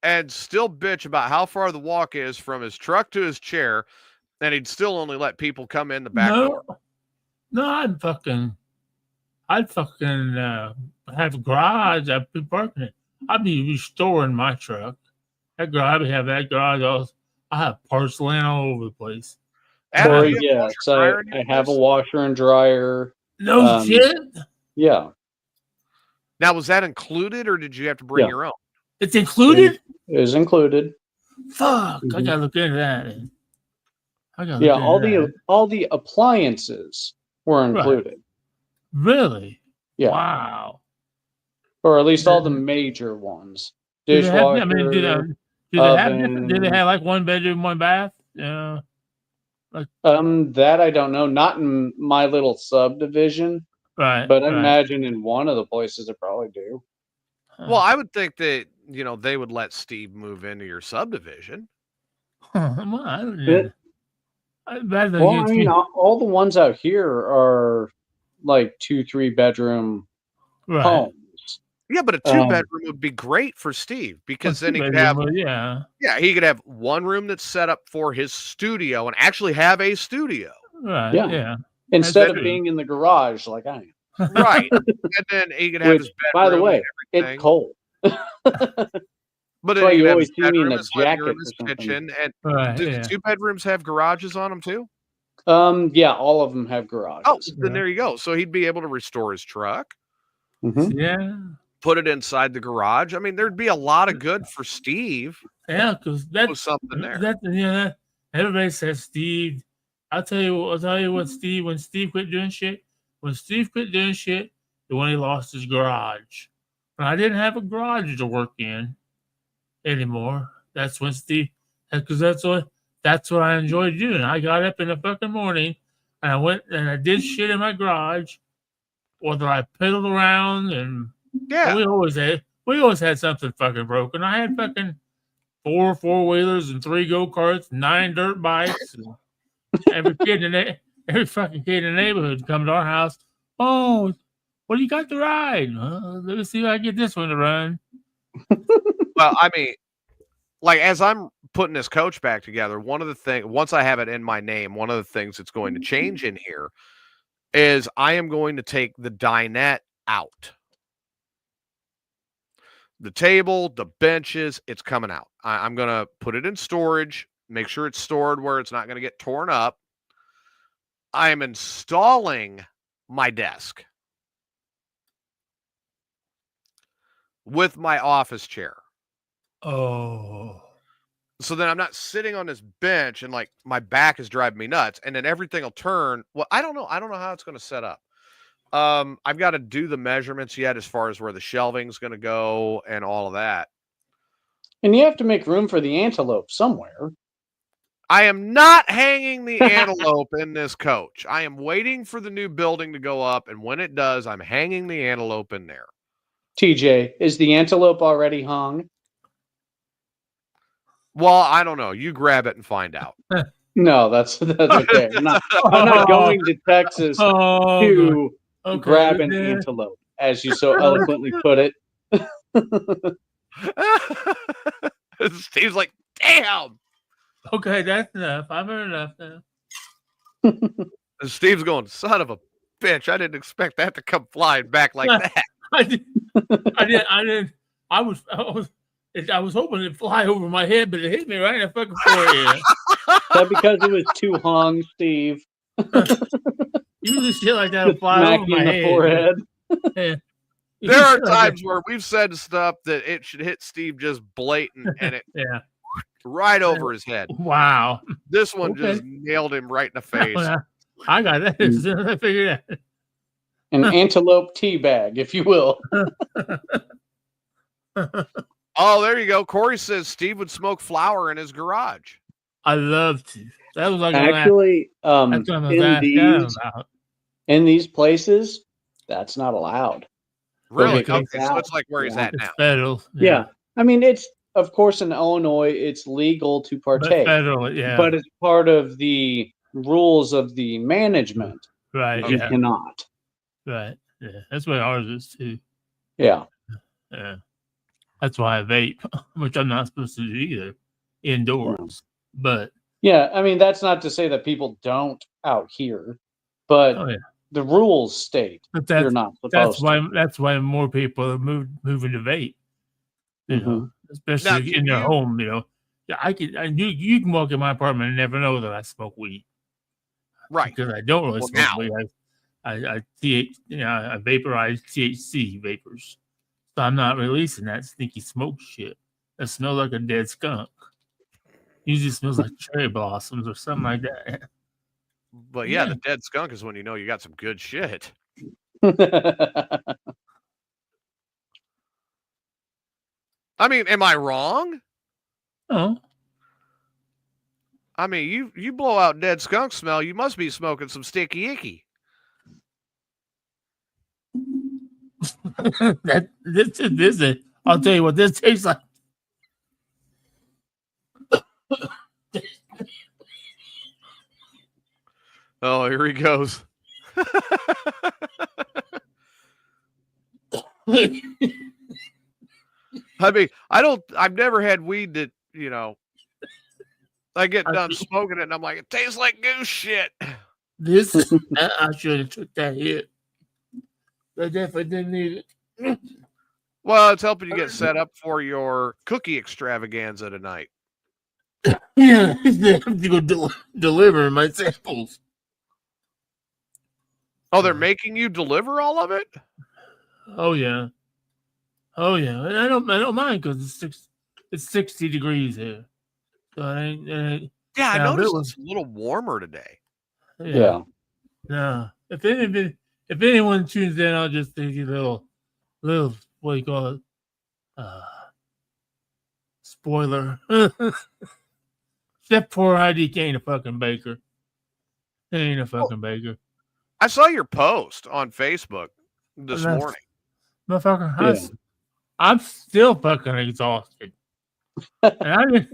and still bitch about how far the walk is from his truck to his chair, and he'd still only let people come in the back door. No, I'd fucking have a garage. I'd be parking it. I'd be restoring my truck. That garage, I'd have that garage. I have porcelain all over the place. Adam, Or, do you have a yes, washer and dryer in I your have a place? washer and dryer. No shit. Yeah, Now, was that included, or did you have to bring Yeah. your own? It's included? it is included. Fuck. I Mhm. gotta look into that. Yeah, all the appliances were Right. included. Really? Yeah, Wow. or at least all the major ones. Do they have, Dishwasher. I mean, do they have oven. different? Do they have like 1 bedroom, 1 bath? Yeah. That I don't know. Not in my little subdivision, Right. but I right. imagine in one of the places it probably do. Huh. Well, I would think that, they would let Steve move into your subdivision. Well, I don't It- know. Bad thing Well, I is, mean, all the ones out here are like 2-3 bedroom right. homes. Yeah, but a 2-bedroom would be great for Steve because then he could have, Yeah. he could have one room that's set up for his studio and actually have a studio. Right. Yeah. Yeah. Instead of true. being in the garage like I am. Right. And then he could have Which, his bedroom. by the way, and it's everything. cold. But That's then why he you could have always his see me in bedroom, a his living jacket room, or his something. kitchen. And Right. do Yeah. the 2-bedrooms have garages on them too? Yeah, all of them have garages. Oh, then Yeah. there you go. So he'd be able to restore his truck, Mhm. Yeah. put it inside the garage. I mean, there'd be a lot of good for Steve Yeah. Because with that's something there. that everybody says Steve. I'll tell you what, Steve. When Steve quit doing shit, the when he lost his garage. When I didn't have a garage to work in anymore, that's when Steve. Because that's what I enjoyed doing. I got up in the fucking morning and I went and I did shit in my garage, whether I pedaled around and Yeah. we always had something fucking broken. I had fucking 4 4-wheelers and 3 go-karts, 9 dirt bikes. And every fucking kid in the neighborhood come to our house. Oh, what do you got to ride? Let me see if I can get this one to run. Well, I mean, like as I'm putting this coach back together, one of the things, once I have it in my name, one of the things that's going to change in here is I am going to take the dinette out. The table, the benches, it's coming out. I'm going to put it in storage, make sure it's stored where it's not going to get torn up. I am installing my desk with my office chair. Oh. So then I'm not sitting on this bench and like my back is driving me nuts and then everything will turn. Well, I don't know how it's going to set up. I've got to do the measurements yet as far as where the shelving's going to go and all of that. And you have to make room for the antelope somewhere. I am not hanging the antelope in this coach. I am waiting for the new building to go up, and when it does, I'm hanging the antelope in there. TJ, is the antelope already hung? Well, I don't know. You grab it and find out. No, that's okay. I'm not going to Texas to grab an antelope, as you so eloquently put it. Steve's like, damn. Okay, that's enough. I've heard enough now. And Steve's going, son of a bitch. I didn't expect that to come flying back like that. I didn't. I was hoping it'd fly over my head, but it hit me right in the fucking forehead. Is that because it was too hung, Steve? Usually shit like that will fly Smack over you my in the head. forehead. Yeah. There are times where we've said stuff that it should hit Steve just blatant and it Yeah. right over his head. Wow. This one just nailed him right in the face. I got that as soon as I figured that. An antelope tea bag, if you will. Oh, there you go. Corey says Steve would smoke flower in his garage. I love to. That was like Actually, in these places, that's not allowed. Really? Okay, Okay, so it's like where he's at now. Federal. Yeah. I mean, it's, of course, in Illinois, it's legal to partake. Federal, yeah. But it's part of the rules of the management. Right. You cannot. Right. Yeah. That's what ours is too. Yeah. Yeah. That's why I vape, which I'm not supposed to do either, indoors. But yeah, I mean, that's not to say that people don't out here, but the rules state you're not supposed to. That's why more people are moving to vape. You know, especially in their home. You know, you can walk in my apartment and never know that I smoke weed, right? Because I don't really smoke weed. I vaporize THC vapors, so I'm not releasing that stinky smoke shit that smells like a dead skunk. Usually smells like cherry blossoms or something like that. But yeah, the dead skunk is when you know you got some good shit. I mean, am I wrong? Oh. I mean, you blow out dead skunk smell, you must be smoking some sticky icky. This is. I'll tell you what this tastes like. Oh, here he goes. I mean, I've never had weed that, I get done smoking it and I'm like, it tastes like goose shit. This, I should have took that hit. I definitely didn't need it. Well, it's helping you get set up for your cookie extravaganza tonight. Yeah, they have to go deliver my samples. Oh, they're making you deliver all of it? Oh yeah. And I don't mind because it's 60 degrees here. So it ain't Yeah, I now, noticed it it's a little warmer today. Yeah. No. If anyone tunes in, I'll just take a little what do you call it? Spoiler. Except for IDK ain't a fucking baker. He ain't a fucking baker. I saw your post on Facebook this morning. Motherfucker, I'm still fucking exhausted. And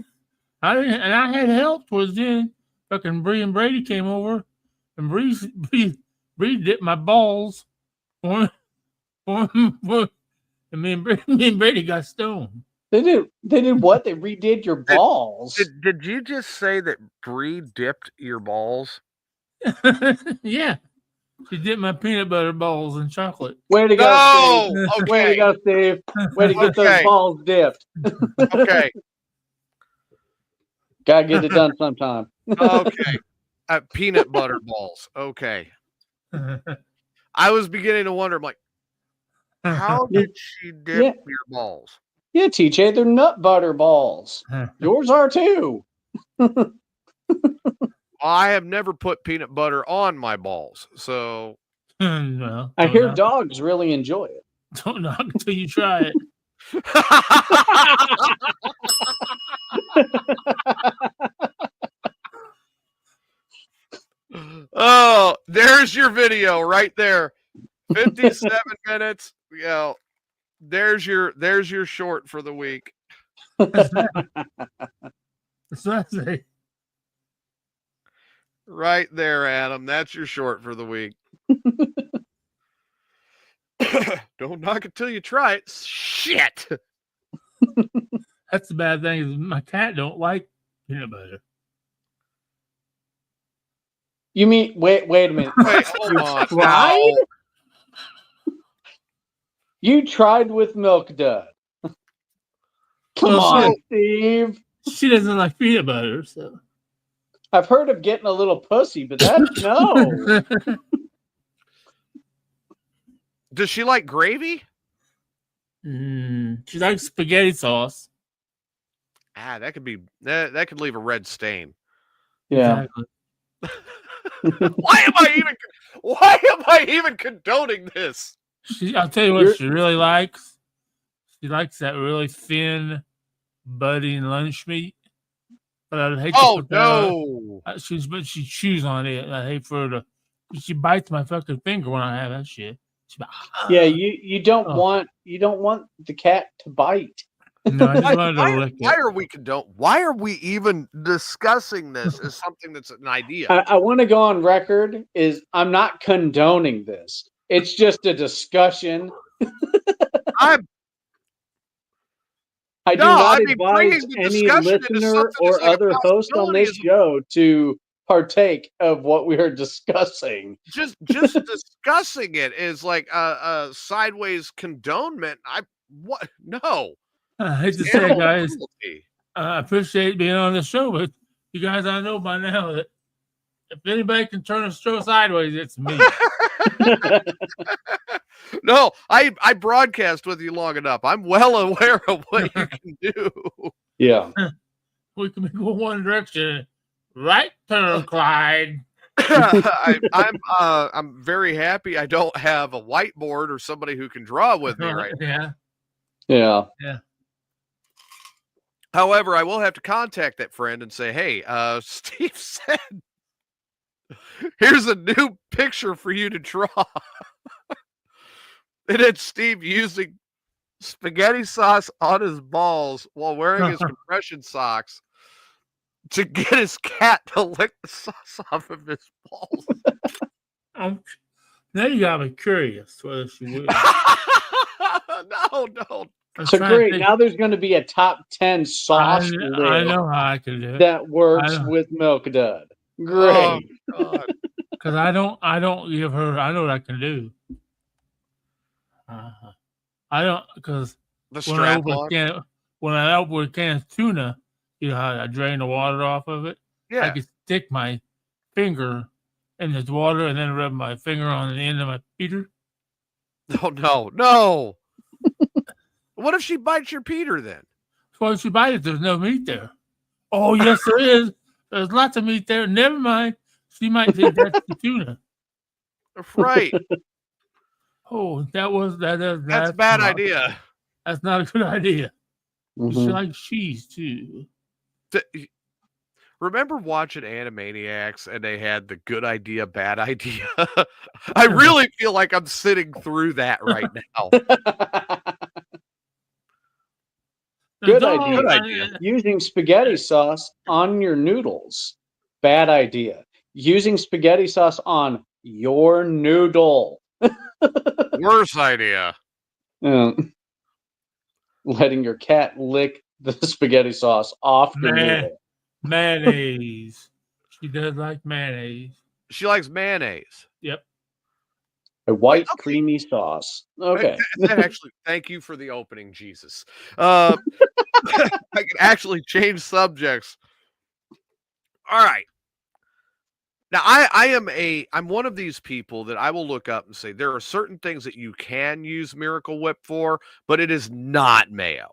I had help towards the end. Fucking Bree and Brady came over, and Bree dipped my balls for and me and Brady got stoned. They did what? They redid your balls. Did you just say that Bree dipped your balls? Yeah. She dipped my peanut butter balls in chocolate. Way to go, Steve. Okay. Way to go, Steve. Way to get those balls dipped. Okay. Gotta get it done sometime. Okay. Peanut butter balls. Okay. I was beginning to wonder, I'm like, how did she dip your balls? Yeah, TJ, they're nut butter balls. Yours are too. I have never put peanut butter on my balls, so Well, I hear dogs really enjoy it. Don't knock until you try it. Oh, there's your video right there. 57 minutes. There's your short for the week. That's what I say. Right there, Adam. That's your short for the week. Don't knock it till you try it. Shit. That's the bad thing is my cat don't like peanut butter. You mean wait a minute. Wait, hold on. Tried? You tried with Milk Dud. Come on, Steve. She doesn't like peanut butter, so I've heard of getting a little pussy, but that's no. Does she like gravy? She likes spaghetti sauce. That could be that could leave a red stain. Yeah. Exactly. Why am I even condoning this? I'll tell you what she really likes. She likes that really thin, budding lunch meat. But I'd hate to put that on. She chews on it. I hate for her to. She bites my fucking finger when I have that shit. Yeah, you don't want the cat to bite. No, I just wanted to lick it. Why are we even discussing this as something that's an idea? I want to go on record is I'm not condoning this. It's just a discussion. I do not advise any listener or other host on this show to partake of what we are discussing. Just discussing it is like a sideways condonement. No. I hate to say it, guys. I appreciate being on the show, but you guys, I know by now that if anybody can turn a show sideways, it's me. No, I broadcast with you long enough. I'm well aware of what you can do. Yeah. We can go one direction. Right turn, Clyde. I'm very happy I don't have a whiteboard or somebody who can draw with me right now. Yeah. However, I will have to contact that friend and say, hey, Steve said, here's a new picture for you to draw. And it's Steve using spaghetti sauce on his balls while wearing his compression socks to get his cat to lick the sauce off of his balls. Now you got me curious whether she will. No. So great. Now there's going to be a top 10 sauce list. I know how I can do it. That works with Milk Dud. Great. Oh, because I don't give her. I know what I can do. I don't because when I open a can of tuna, you know how I drain the water off of it. Yeah. I can stick my finger in this water and then rub my finger on the end of my Peter. No. What if she bites your Peter then? Well, if she bites it, there's no meat there. Oh, yes, there is. There's lots of meat there. Never mind. She might think that's the tuna. Right. Oh, that's a bad idea. That's not a good idea. Mm-hmm. She likes cheese too. Remember watching Animaniacs and they had the good idea, bad idea? I really feel like I'm sitting through that right now. Good idea. Using spaghetti sauce on your noodles. Bad idea. Using spaghetti sauce on your noodle. Worse idea. Letting your cat lick the spaghetti sauce off your noodle. Mayonnaise. She does like mayonnaise. She likes mayonnaise. Yep. A white creamy sauce. Okay. Actually, thank you for the opening, Jesus. I can actually change subjects. All right. Now, I'm one of these people that I will look up and say there are certain things that you can use Miracle Whip for, but it is not mayo.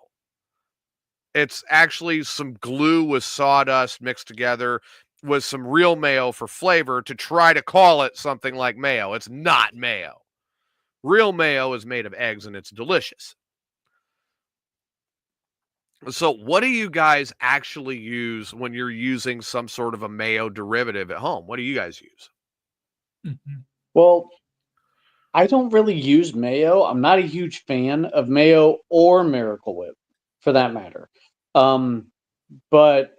It's actually some glue with sawdust mixed together with some real mayo for flavor to try to call it something like mayo. It's not mayo. Real mayo is made of eggs and it's delicious. So what do you guys actually use when you're using some sort of a mayo derivative at home? What do you guys use? Mm-hmm. Well, I don't really use mayo. I'm not a huge fan of mayo or Miracle Whip, for that matter. But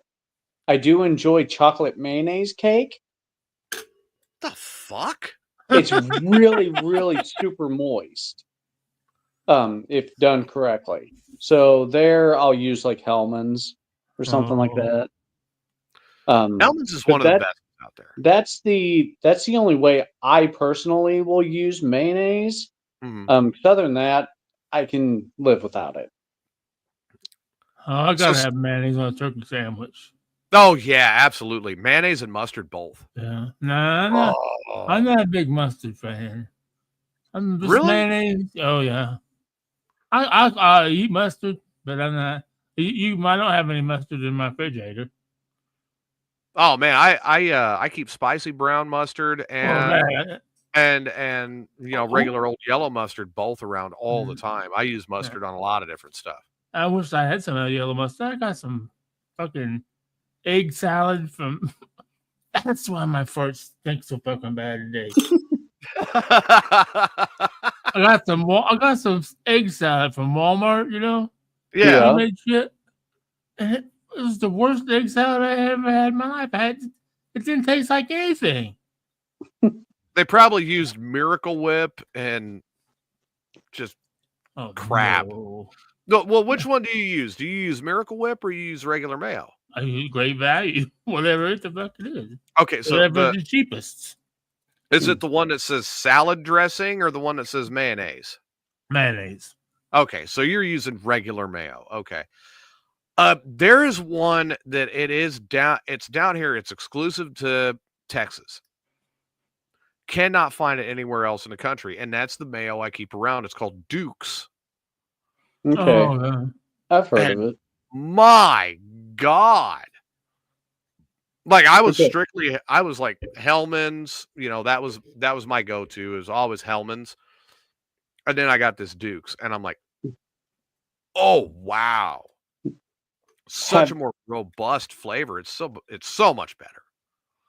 I do enjoy chocolate mayonnaise cake. The fuck? It's really, really super moist. If done correctly. So there I'll use like Hellman's or something like that. Hellman's is one of the best out there. That's the only way I personally will use mayonnaise. Mm-hmm. Other than that, I can live without it. I gotta have mayonnaise on a turkey sandwich. Oh yeah, absolutely. Mayonnaise and mustard both. Yeah. No, I'm not a big mustard fan. I'm just really? Mayonnaise. Oh yeah. I eat mustard, but I'm not. I don't have any mustard in my refrigerator. Oh man, I keep spicy brown mustard and regular old yellow mustard both around all the time. I use mustard on a lot of different stuff. I wish I had some of the yellow mustard. I got some fucking egg salad from. That's why my farts stink so fucking bad today. I got some egg salad from Walmart, you know? Yeah. Shit. And it was the worst egg salad I ever had in my life. It didn't taste like anything. They probably used Miracle Whip and just crap. No. No, well, which one do you use? Do you use Miracle Whip or you use regular mayo? I use Great Value, whatever the fuck it is. Okay, so whatever the cheapest. Is it the one that says salad dressing or the one that says mayonnaise? Mayonnaise. Okay, so you're using regular mayo. Okay. There is one that it's down here. It's exclusive to Texas. Cannot find it anywhere else in the country, and that's the mayo I keep around. It's called Duke's. Okay. Oh, yeah. I've heard of it. My God. Like I was like Hellman's, you know, that was my go-to. It was always Hellman's. And then I got this Duke's and I'm like, oh wow. such a more robust flavor. It's so much better.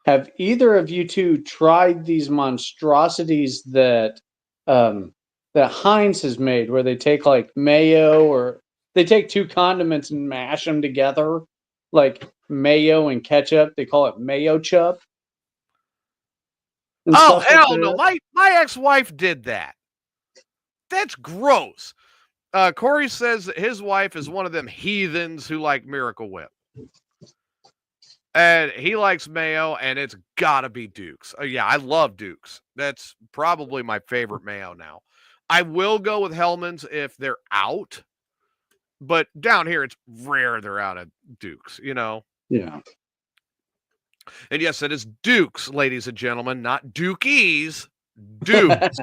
Have either of you two tried these monstrosities that that Heinz has made, where they take like mayo, or they take two condiments and mash them together, like mayo and ketchup? They call it mayo chup. and Oh, stuff like hell no. that. My ex-wife did that. That's gross. Corey says that his wife is one of them heathens who like Miracle Whip. And he likes mayo, and it's gotta be Duke's. Yeah, I love Duke's. That's probably my favorite mayo now. I will go with Hellman's if they're out, but down here it's rare they're out of Duke's, you know. Yeah. And yes, it is Duke's, ladies and gentlemen, not Dukies. Duke's.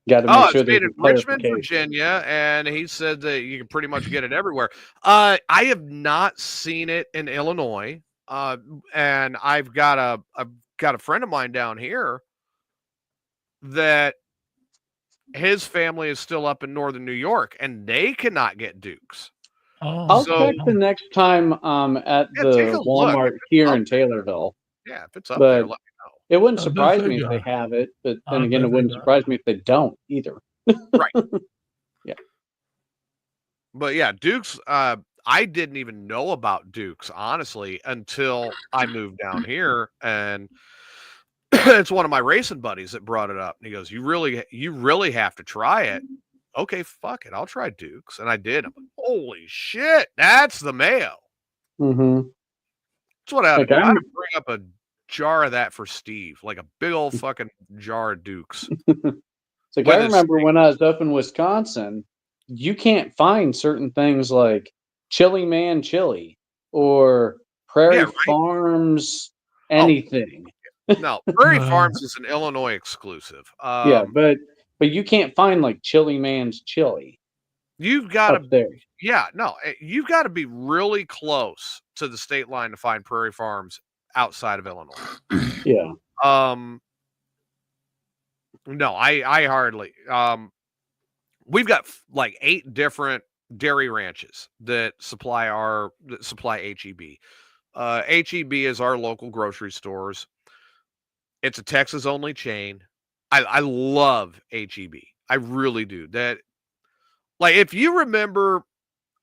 Got to make Oh, sure it's made there's in Richmond, clarification. Virginia, and he said that you can pretty much get it everywhere. I have not seen it in Illinois, and I've got a friend of mine down here that his family is still up in northern New York, and they cannot get Duke's. Oh, I'll So- check the next time at Yeah, take the a look. Walmart here Up in Taylorville. Yeah, if it's up But- there, let me know. It wouldn't Oh, surprise good me if they God. have it, but then Oh, again, it good wouldn't God. surprise me if they don't either. But yeah, Duke's, I didn't even know about Duke's, honestly, until I moved down here. And it's one of my racing buddies that brought it up. And he goes, you really have to try it. Okay, fuck it. I'll try Duke's. And I did. I'm like, holy shit, that's the mayo. Mm-hmm. That's what I ought to Like, do. I ought I'm- to bring up a jar of that for Steve, like a big old fucking jar of Duke's. So With I a remember when I was up in Wisconsin, you can't find certain things like Chili Man Chili or Prairie Yeah, right. Farms anything. No, Prairie Farms is an Illinois exclusive. Yeah, but you can't find like Chili Man's chili You've got up to there. Yeah, no, you've got to be really close to the state line to find Prairie Farms outside of Illinois. Yeah. No, I hardly. We've got like 8 different dairy ranches that supply HEB. HEB is our local grocery stores. It's a Texas only chain. I love HEB. I really do. That, like, if you remember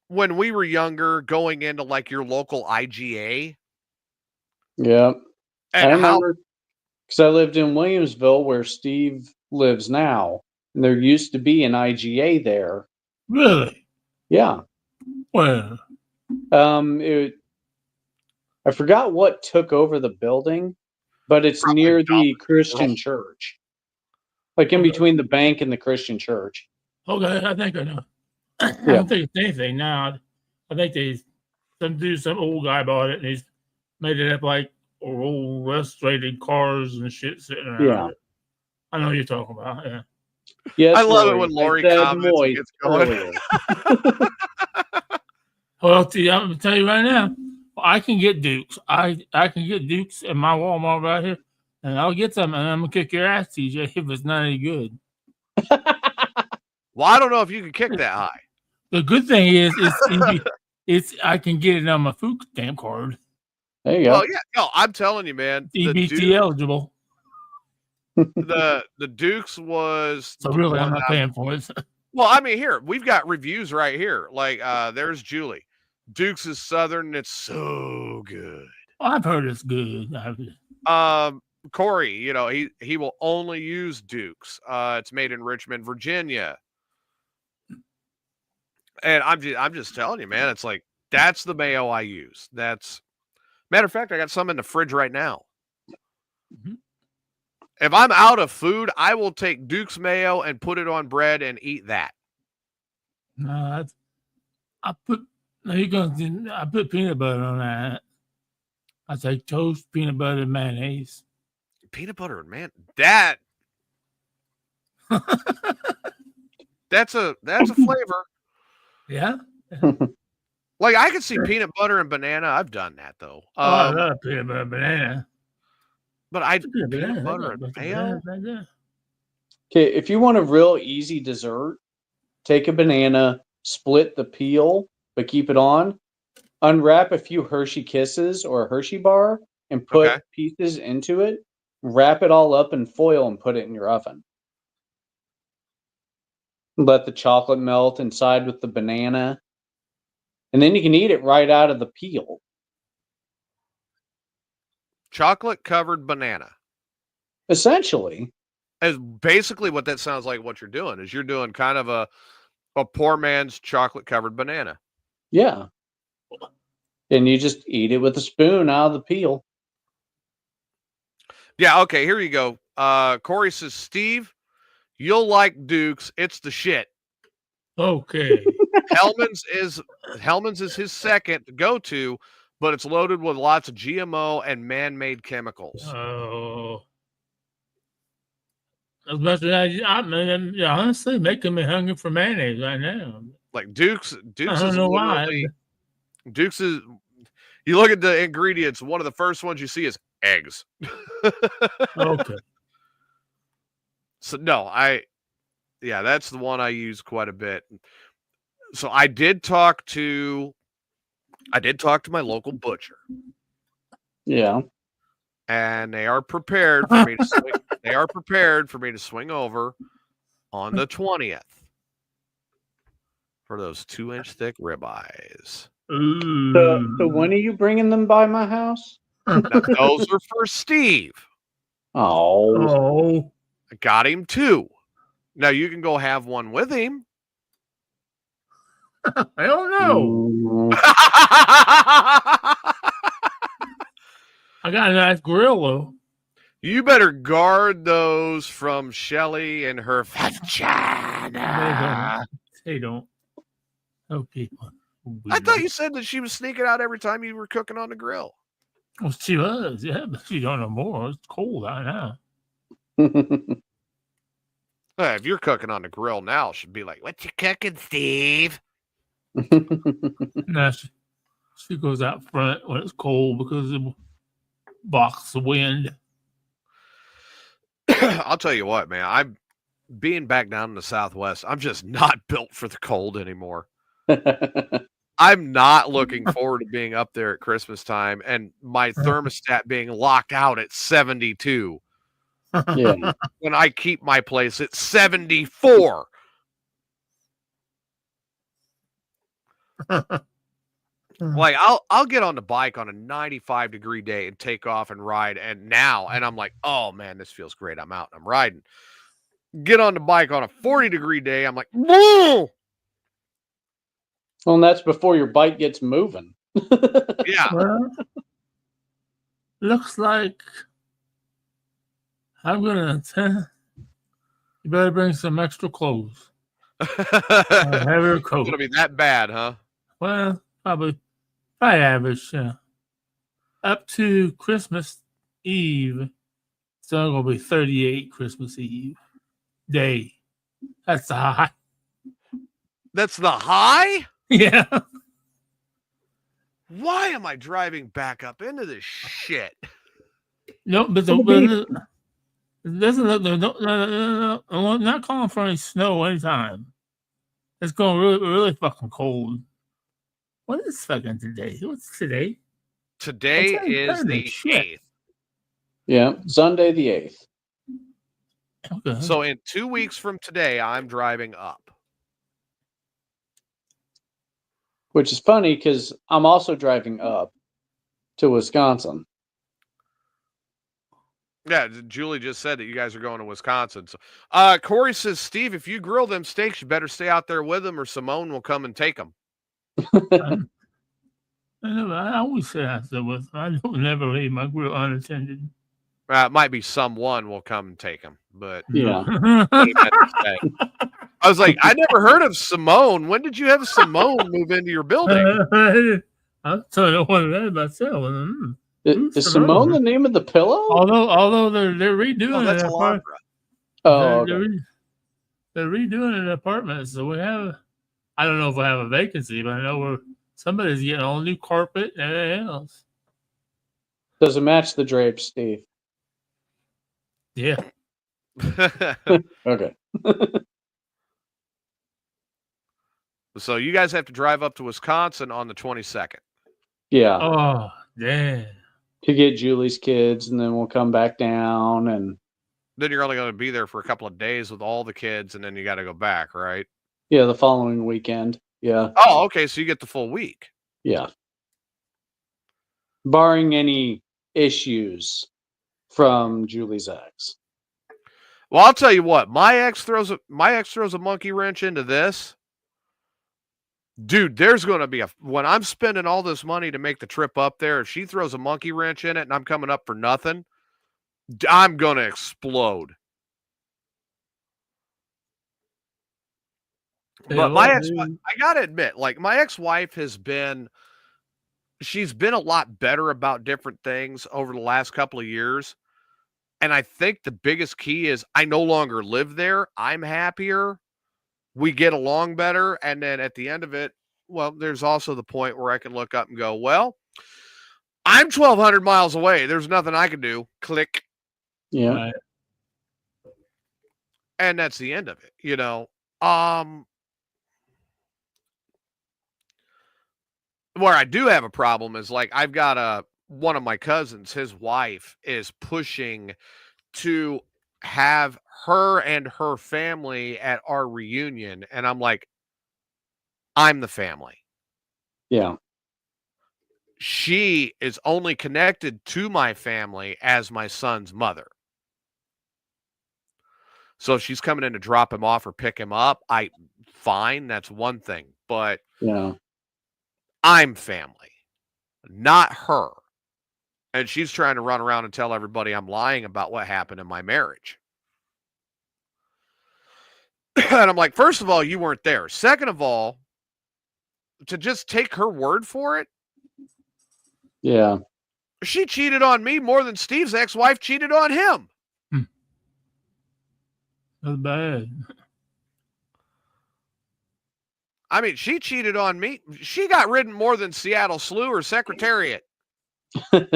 when we were younger, going into like your local IGA, Yeah. I and how remember because I lived in Williamsville where Steve lives now, and there used to be an IGA there. really? Yeah. Well, I forgot what took over the building, but it's Probably near Dollar the Christian church. Like in Okay. between the bank and the Christian church. okay, I think I know. I Yeah. don't think it's anything now. I think some old guy bought it and he's made it up like old restorated cars and shit sitting around. Yeah. it. I know what you're talking about. Yeah. Yes, I love it Lori, when Lori I said comments and moist gets going. earlier. Well, I'm gonna tell you right now, I can get Dukes. I can get Dukes in my Walmart right here, and I'll get some, and I'm gonna kick your ass, TJ, if it's not any good. Well, I don't know if you can kick that high. The good thing is, it's I can get it on my food stamp card. There you go. Well, yeah, no, I'm telling you, man. The EBT eligible. Dukes was So the really, one I'm not that- paying for it. Well, I mean, here we've got reviews right here. Like, there's Julie. Dukes is Southern, and it's so good. I've heard it's good. Corey, you know, he will only use Dukes. It's made in Richmond, Virginia. And I'm just telling you, man, it's like that's the mayo I use. That's matter of fact, I got some in the fridge right now. Mhm. If I'm out of food, I will take Duke's mayo and put it on bread and eat that. No, I put peanut butter on that. I take toast, peanut butter, and mayonnaise. Peanut butter and that's a flavor. Yeah. Like I could see peanut butter and banana. I've done that though. I love peanut butter and banana. But I Peanut butter and mayo. right there. Okay, if you want a real easy dessert, take a banana, split the peel, but keep it on. Unwrap a few Hershey Kisses or a Hershey bar and put pieces into it. Wrap it all up in foil and put it in your oven. Let the chocolate melt inside with the banana. And then you can eat it right out of the peel. Chocolate covered banana. Essentially. As basically what that sounds like what you're doing is you're doing kind of a poor man's chocolate covered banana. Yeah. And you just eat it with a spoon out of the peel. Yeah, okay, here you go. Corey says, Steve, you'll like Duke's. It's the shit. Okay. Hellman's is his second go-to, but it's loaded with lots of GMO and man-made chemicals. Oh. As much as I mean, honestly, making me hungry for mayonnaise right now. Like Duke's I don't is know literally why. Duke's is. You look at the ingredients. One of the first ones you see is eggs. Okay. So no, that's the one I use quite a bit. So I did talk to my local butcher. Yeah. And they are prepared for me to swing. They are prepared for me to swing over on the 20th for those 2-inch thick ribeyes. So when are you bringing them by my house? Now, those are for Steve. Oh. I got him 2. Now you can go have one with him. I don't know. I got a nice grill though. You better guard those from Shelly and her vagina. They don't. Okay. I thought you said that she was sneaking out every time you were cooking on the grill. Well, she was, yeah, but she don't know more. It's cold out now. Hey, if you're cooking on the grill now, she'd be like, "What you cooking, Steve?" Now she goes out front when it's cold because it blocks the wind. I'll tell you what, man. I'm being back down in the Southwest. I'm just not built for the cold anymore. I'm not looking forward to being up there at Christmas time and my thermostat being locked out at 72. Yeah. When I keep my place at 74. Like I'll get on the bike on a 95-degree day and take off and ride, and I'm like, oh man, this feels great. I'm out and I'm riding. Get on the bike on a 40-degree day, I'm like, whoa! Well, and that's before your bike gets moving. Yeah. Well, looks like I'm gonna you better bring some extra clothes. Heavier It's coat. gonna be that bad, huh? Well, probably average, yeah. Up to Christmas Eve, it's only gonna be 38 Christmas Eve day. That's the high. That's the high? Yeah. Why am I driving back up into this shit? No, but no, I'm not calling for any snow anytime. It's going really fucking cold. What is fucking today? What's today? Today is the 8th. Yeah, Sunday the 8th. Okay. So in 2 weeks from today, I'm driving up. Which is funny because I'm also driving up to Wisconsin. Yeah, Julie just said that you guys are going to Wisconsin. So, Corey says, Steve, if you grill them steaks, you better stay out there with them, or Simone will come and take them. I always say I don't never leave my grill unattended. It might be someone will come and take them, but Yeah. I was like, I never heard of Simone. When did you have Simone move into your building? I'm telling you one of that myself. Is Simone the name of the pillow? Although they're redoing that's it. Alondra. Oh, okay. They're redoing an apartment, so we have. I don't know if we have a vacancy, but I know somebody's getting all new carpet and everything else. Does it match the drapes, Steve? Yeah. Okay. So you guys have to drive up to Wisconsin on the 22nd. Yeah. Oh, damn. To get Julie's kids, and then we'll come back down, and Then you're only going to be there for a couple of days with all the kids, and then you got to go back, right? yeah, the following weekend. Yeah. Oh, okay. So you get the full week. Yeah. Barring any issues from Julie's ex. Well, I'll tell you what. My ex throws a monkey wrench into this. Dude, there's going to be when I'm spending all this money to make the trip up there, if she throws a monkey wrench in it and I'm coming up for nothing, I'm going to explode. But my ex-wife, I got to admit, like my ex-wife she's been a lot better about different things over the last couple of years. And I think the biggest key is I no longer live there. I'm happier. We get along better. And then at the end of it, well, there's also the point where I can look up and go, well, I'm 1,200 miles away. There's nothing I can do. Click. Yeah. Right. And that's the end of it, you know. Where I do have a problem is like I've got one of my cousins, his wife is pushing to have her and her family at our reunion. And I'm like, I'm the family. Yeah. She is only connected to my family as my son's mother. So if she's coming in to drop him off or pick him up, fine, that's one thing. But Yeah. I'm family, not her. And she's trying to run around and tell everybody I'm lying about what happened in my marriage. And I'm like, first of all, you weren't there. Second of all, to just take her word for it, Yeah. she cheated on me more than Steve's ex-wife cheated on him. That's bad. I mean, she cheated on me. She got ridden more than Seattle Slew or Secretariat. That's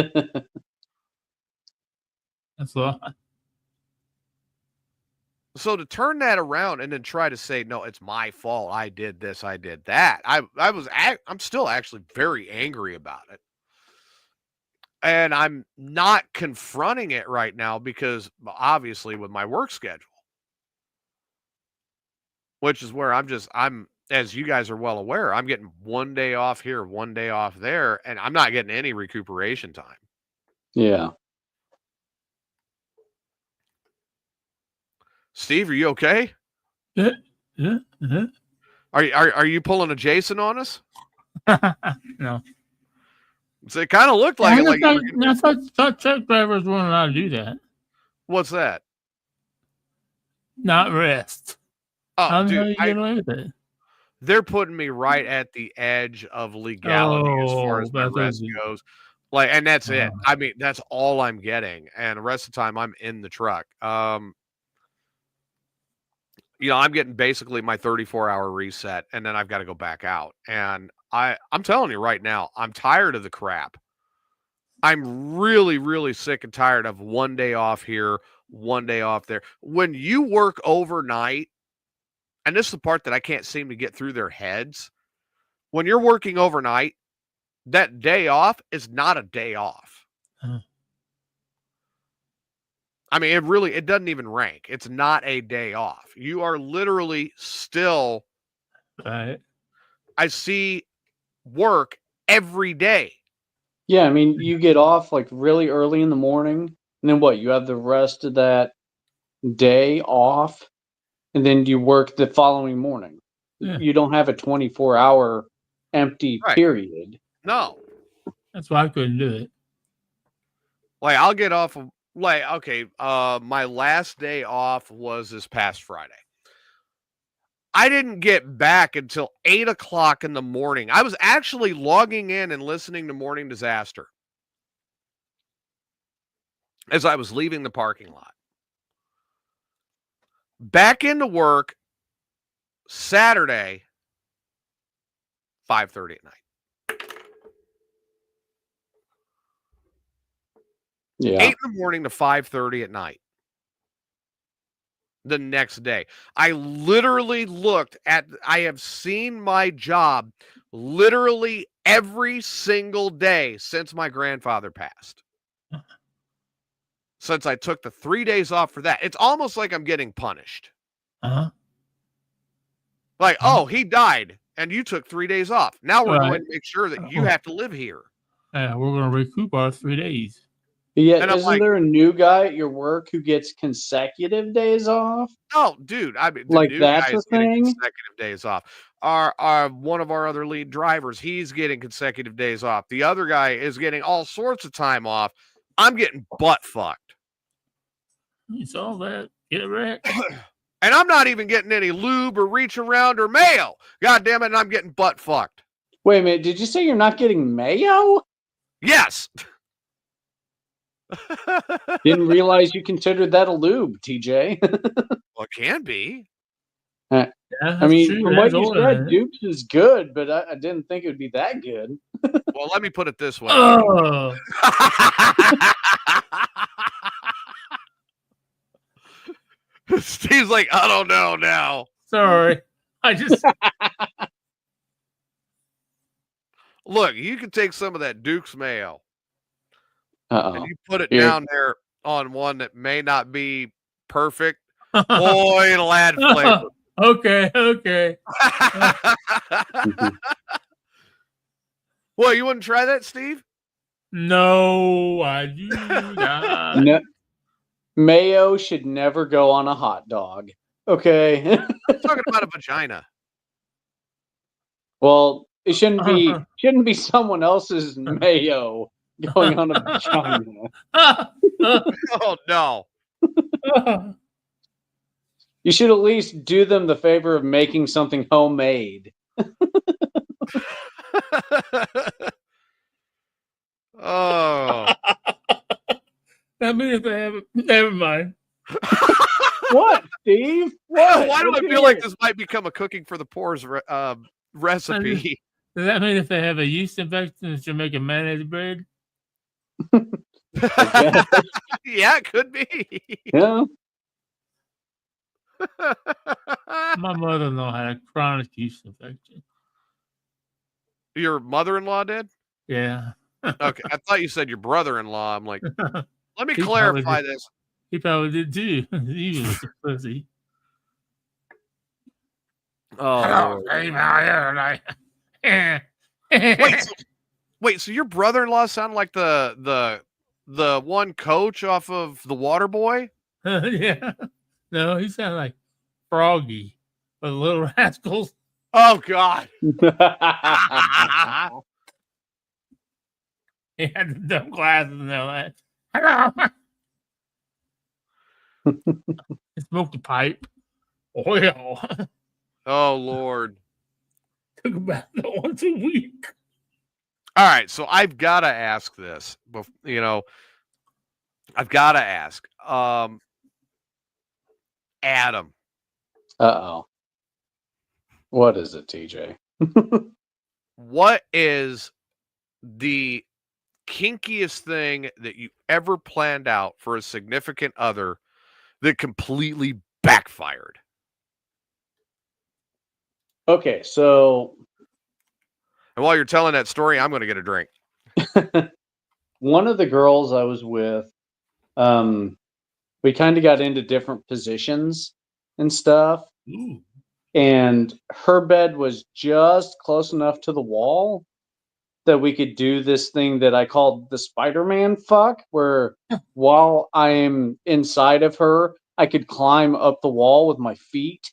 a lot. So to turn that around and then try to say, no, it's my fault. I did this. I did that. I'm still actually very angry about it. And I'm not confronting it right now because obviously with my work schedule, which is where I'm, as you guys are well aware, I'm getting 1 day off here, 1 day off there, and I'm not getting any recuperation time. Yeah. Steve, are you okay? Yeah. Yeah. Yeah. Are you pulling a Jason on us? No. So it kind of looked like it. I thought truck drivers weren't allowed to do that. What's that? Not rest. Oh, How dude, do you get away with it? they're putting me right at the edge of legality as far as my rest goes. Like, and that's it. I mean, that's all I'm getting. And the rest of the time I'm in the truck. You know, I'm getting basically my 34-hour reset, and then I've got to go back out. And I'm telling you right now, I'm tired of the crap. I'm really, really sick and tired of 1 day off here, 1 day off there. When you work overnight, and this is the part that I can't seem to get through their heads. When you're working overnight, that day off is not a day off. I mean, it doesn't even rank. It's not a day off. You are literally still, Right. I see work every day. Yeah. I mean, you get off like really early in the morning, and then what? You have the rest of that day off, and then you work the following morning. Yeah. You don't have a 24-hour empty period. No. That's why I couldn't do it. Like, I'll get off of, like, okay, my last day off was this past Friday. I didn't get back until 8 o'clock in the morning. I was actually logging in and listening to Morning Disaster as I was leaving the parking lot. Back into work Saturday, 5:30 at night. Yeah. 8 in the morning to 5:30 at night. the next day. I literally I have seen my job literally every single day since my grandfather passed. Since I took the 3 days off for that. It's almost like I'm getting punished. Uh-huh. Like, oh, he died and you took 3 days off. Now we're Right. going to make sure that you have to live here. Yeah, we're going to recoup our 3 days. Yeah, And I'm isn't like- there a new guy at your work who gets consecutive days off? Oh, dude, I mean, the Like, new that's guy's a getting thing? consecutive days off. Our one of our other lead drivers, he's getting consecutive days off. The other guy is getting all sorts of time off. I'm getting butt fucked. You saw that? Get wrecked. And I'm not even getting any lube or reach around or mayo. God damn it, and I'm getting butt fucked. Wait a minute, did you say you're not getting mayo? Yes. Didn't realize you considered that a lube, TJ. Well, it can be. Yeah, I mean, true. from what That's you oil in said, it. Dukes is good, but I didn't think it would be that good. Well, let me put it this way. Oh, Steve's like, I don't know now. sorry. I just Look, you can take some of that Duke's mayo and Uh-oh. you put it Here. down there on one that may not be perfect. Boy, it'll add flavor. okay. Well, you wouldn't try that, Steve? No, I do not. No, mayo should never go on a hot dog. Okay. I'm talking about a vagina. Well, it shouldn't be someone else's mayo going on a vagina. Oh, no. You should at least do them the favor of making something homemade. Oh. I mean, if they have never mind. What, Steve? What? Why do Let's I feel hear like it. this might become a cooking for the poor's recipe? Does that mean if they have a yeast infection, they should make a mayonnaise bread? guess. Yeah, it could be. Yeah. My mother-in-law had a chronic yeast infection. Your mother-in-law did? Yeah. Okay, I thought you said your brother-in-law. I'm like, let me He clarify probably this. He probably did too. He was a pussy. Oh, wait, so your brother-in-law sound like the one coach off of The Water Boy? Yeah. No, he sounded like Froggy for the Little Rascals. Oh God. He had the dumb glasses and all that. Hello. He smoked a pipe. Oil. Oh Lord. Took about once a week. All right, so I've got to ask this. I've got to ask. Adam, Uh-oh. What is it, TJ? what is the kinkiest thing that you ever planned out for a significant other that completely backfired? Okay, so And while you're telling that story, I'm going to get a drink. one of the girls I was with, we kind of got into different positions and stuff. Ooh. And her bed was just close enough to the wall that we could do this thing that I called the Spider-Man fuck, where while I'm inside of her, I could climb up the wall with my feet.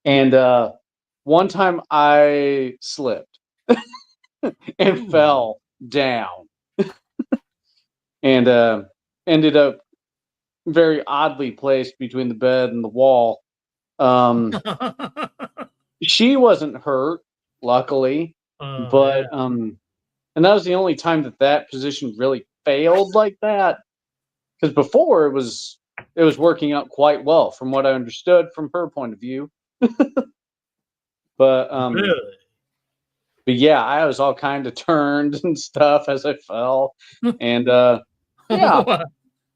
And one time I slipped and fell down and ended up very oddly placed between the bed and the wall. She wasn't hurt, luckily, but and that was the only time that position really failed like that. Because before it was working out quite well, from what I understood from her point of view. But Really? but yeah, I was all kind of turned and stuff as I fell, and yeah.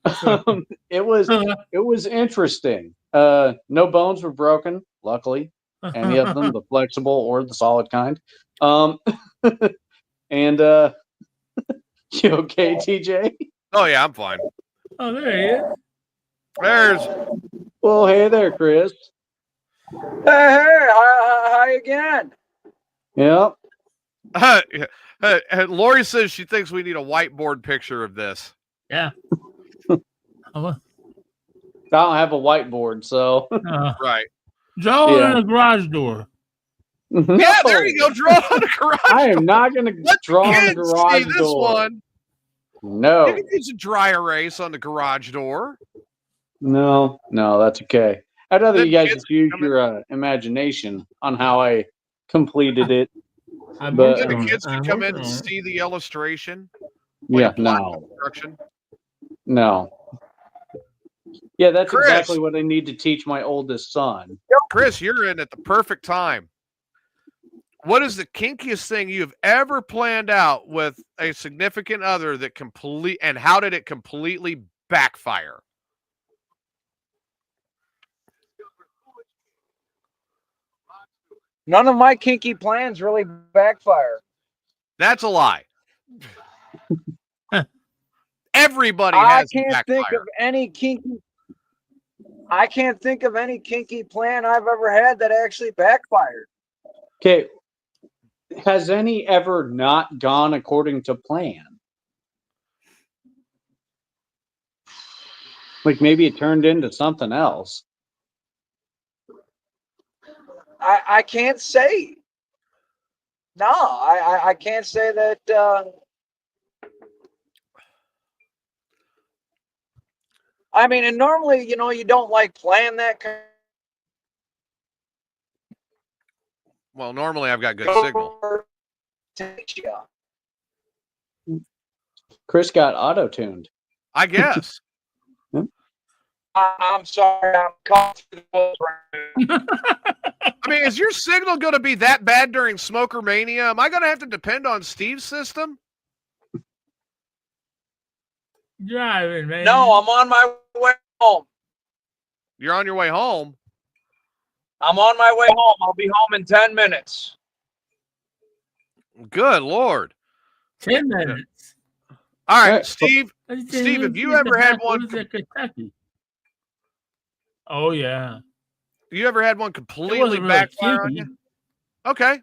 It was interesting. No bones were broken, luckily. Any of them, the flexible or the solid kind. And you okay, TJ? Oh yeah, I'm fine. Oh, there he is. There's Well, hey there, Chris. Hey, hi again. Yep. Lori says she thinks we need a whiteboard picture of this. Yeah. Oh, I don't have a whiteboard, so Right. draw Yeah. in the garage door. No, Yeah, there you go. Draw it on the garage. I am not going to Let draw the on the kids garage see this door. one. No, You can use a dry erase on the garage door. no, that's okay. I'd rather Then you guys kids just use come in- your imagination on how I completed it. I'm But, Then working the on kids it. can I'm come working in and on it. see the illustration. Yeah, Like a block no, instruction. no. Yeah, that's Chris. exactly what I need to teach my oldest son. Chris, you're in at the perfect time. What is the kinkiest thing you've ever planned out with a significant other that and how did it completely backfire? None of my kinky plans really backfire. That's a lie. Everybody I has a can't think backfire. of any kinky. I can't think of any kinky plan I've ever had that actually backfired. Okay, has any ever not gone according to plan? Like maybe it turned into something else. I can't say. No, I can't say that. I mean, and normally, you don't like plan that kind Well, normally I've got good of signal. Chris got auto-tuned. I guess. I'm sorry, I'm comfortable. I mean, is your signal going to be that bad during Smoker Mania? Am I going to have to depend on Steve's system? Driving, man. No, I'm on my way home. You're on your way home. I'm on my way home. I'll be home in 10 minutes. Good Lord. 10 minutes. All right, Right. Steve. Steve, have you ever had one? Kentucky. Oh, yeah. You ever had one It completely wasn't really backfire on kinky. you? Okay.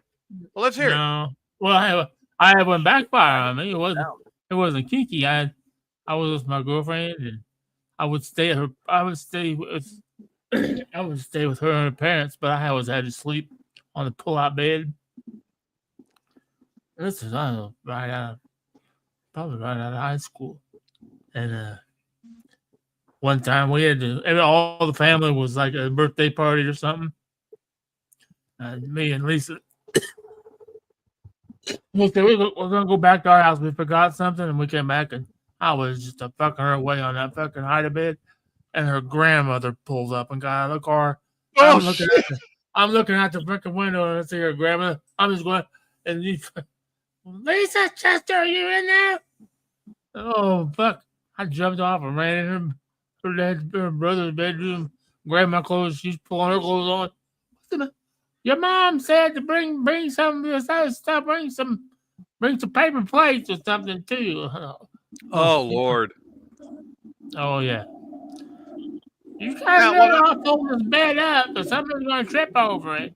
Well, let's hear it. No. Well, I had one backfire on me. It wasn't kinky. I was with my girlfriend, and I would stay with I would stay with her and her parents, but I always had to sleep on the pull-out bed. This is probably right out of high school, and one time we had all the family was like a birthday party or something. Me and Lisa. We're gonna go back to our house. We forgot something, and we came back, and I was just fucking her away on that fucking hide of bed, and her grandmother pulled up and got out of the car. Oh, I'm looking out the fucking window and I see her grandmother. I'm just going, and Lisa Chester, are you in there? Oh fuck! I jumped off and ran in her brother's bedroom, grabbed my clothes. She's pulling her clothes on. Your mom said to bring some stuff, bring some paper plates or something too. Oh Lord. Oh yeah. You guys Now, better not fold this bed up, or somebody's gonna trip over it.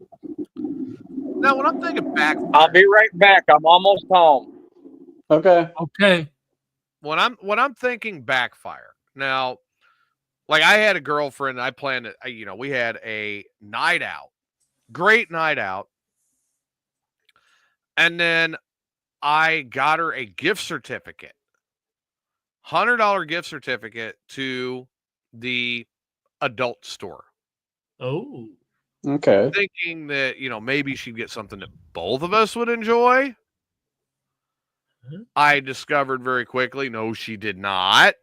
Now, when I'm thinking backfire, I'll be right back. I'm almost home. Okay. Okay. when I'm thinking backfire, now, like I had a girlfriend, I planned it. We had a night out, great night out, and then I got her a gift certificate, $100 gift certificate to the adult store, Oh. Okay. thinking that maybe she'd get something that both of us would enjoy. I discovered very quickly, no, she did not.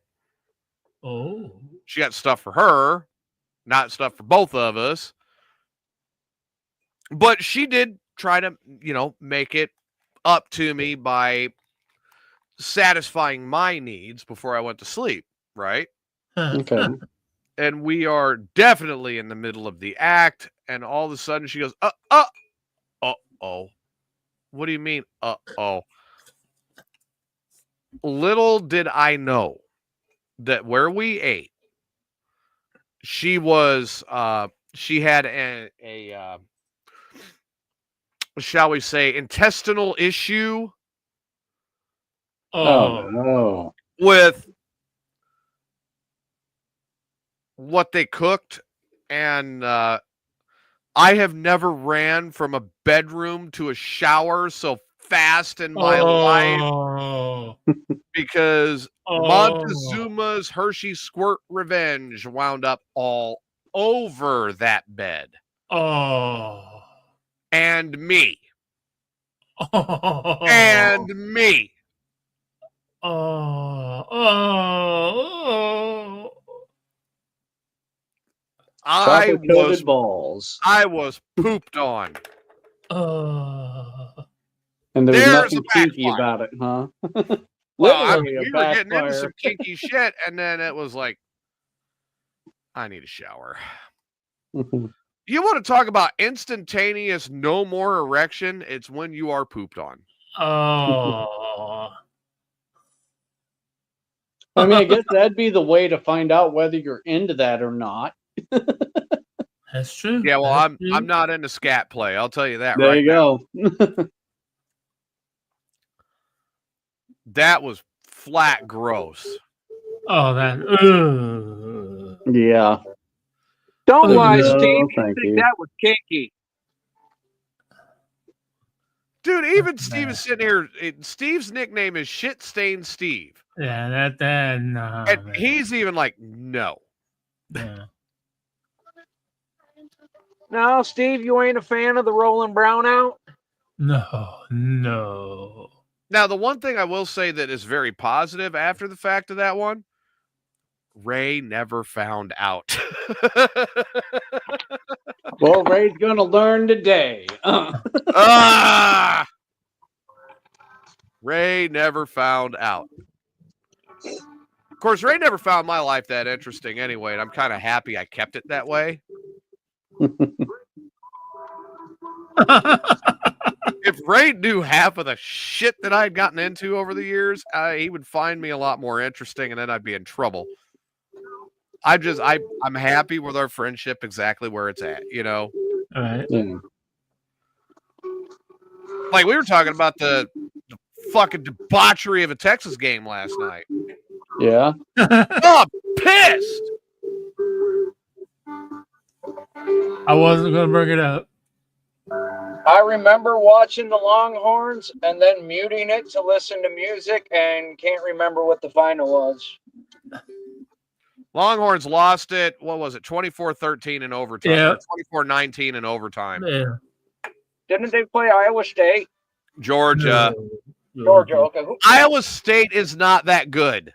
Oh. She got stuff for her, not stuff for both of us. But she did try to, make it up to me by satisfying my needs before I went to sleep, right? Okay. And we are definitely in the middle of the act. And all of a sudden she goes, uh-oh. What do you mean, uh-oh? Little did I know that where we ate, she had a shall we say, intestinal issue Oh no. with what they cooked. And I have never ran from a bedroom to a shower so fast in my life because Montezuma's Hershey Squirt Revenge wound up all over that bed. And me. And me. Chocolate-coated balls. I was pooped on. And there was There's nothing a kinky backfire. about it, huh? Well, Literally we a were getting into backfire. some kinky shit, and then it was like, I need a shower. You want to talk about instantaneous, no more erection? It's when you are pooped on. I mean, I guess that'd be the way to find out whether you're into that or not. That's true. Yeah, well, That's I'm not into scat play. I'll tell you that There right you now. go. That was flat gross. Oh, that. Yeah. Don't Oh, lie, no, Steve. You thank think you. that was kinky? Dude, even Steve is sitting here. Steve's nickname is Shit Stained Steve. Yeah, no, And man. he's even like, no. Yeah. No, Steve, you ain't a fan of the Rolling Brownout? No. Now, the one thing I will say that is very positive after the fact of that one, Ray never found out. Well, Ray's gonna learn today. Ray never found out. Of course, Ray never found my life that interesting anyway, and I'm kind of happy I kept it that way. If Ray knew half of the shit that I'd gotten into over the years, he would find me a lot more interesting, and then I'd be in trouble. I'm happy with our friendship exactly where it's at, you know? All right. Yeah. Like, we were talking about the fucking debauchery of a Texas game last night. Yeah. Oh, I'm pissed! I wasn't going to bring it up. I remember watching the Longhorns and then muting it to listen to music and can't remember what the final was. Longhorns lost it, what was it, 24-13 in overtime. Yeah. 24-19 in overtime. Yeah. Didn't they play Iowa State? Georgia. Georgia, okay. Iowa State is not that good.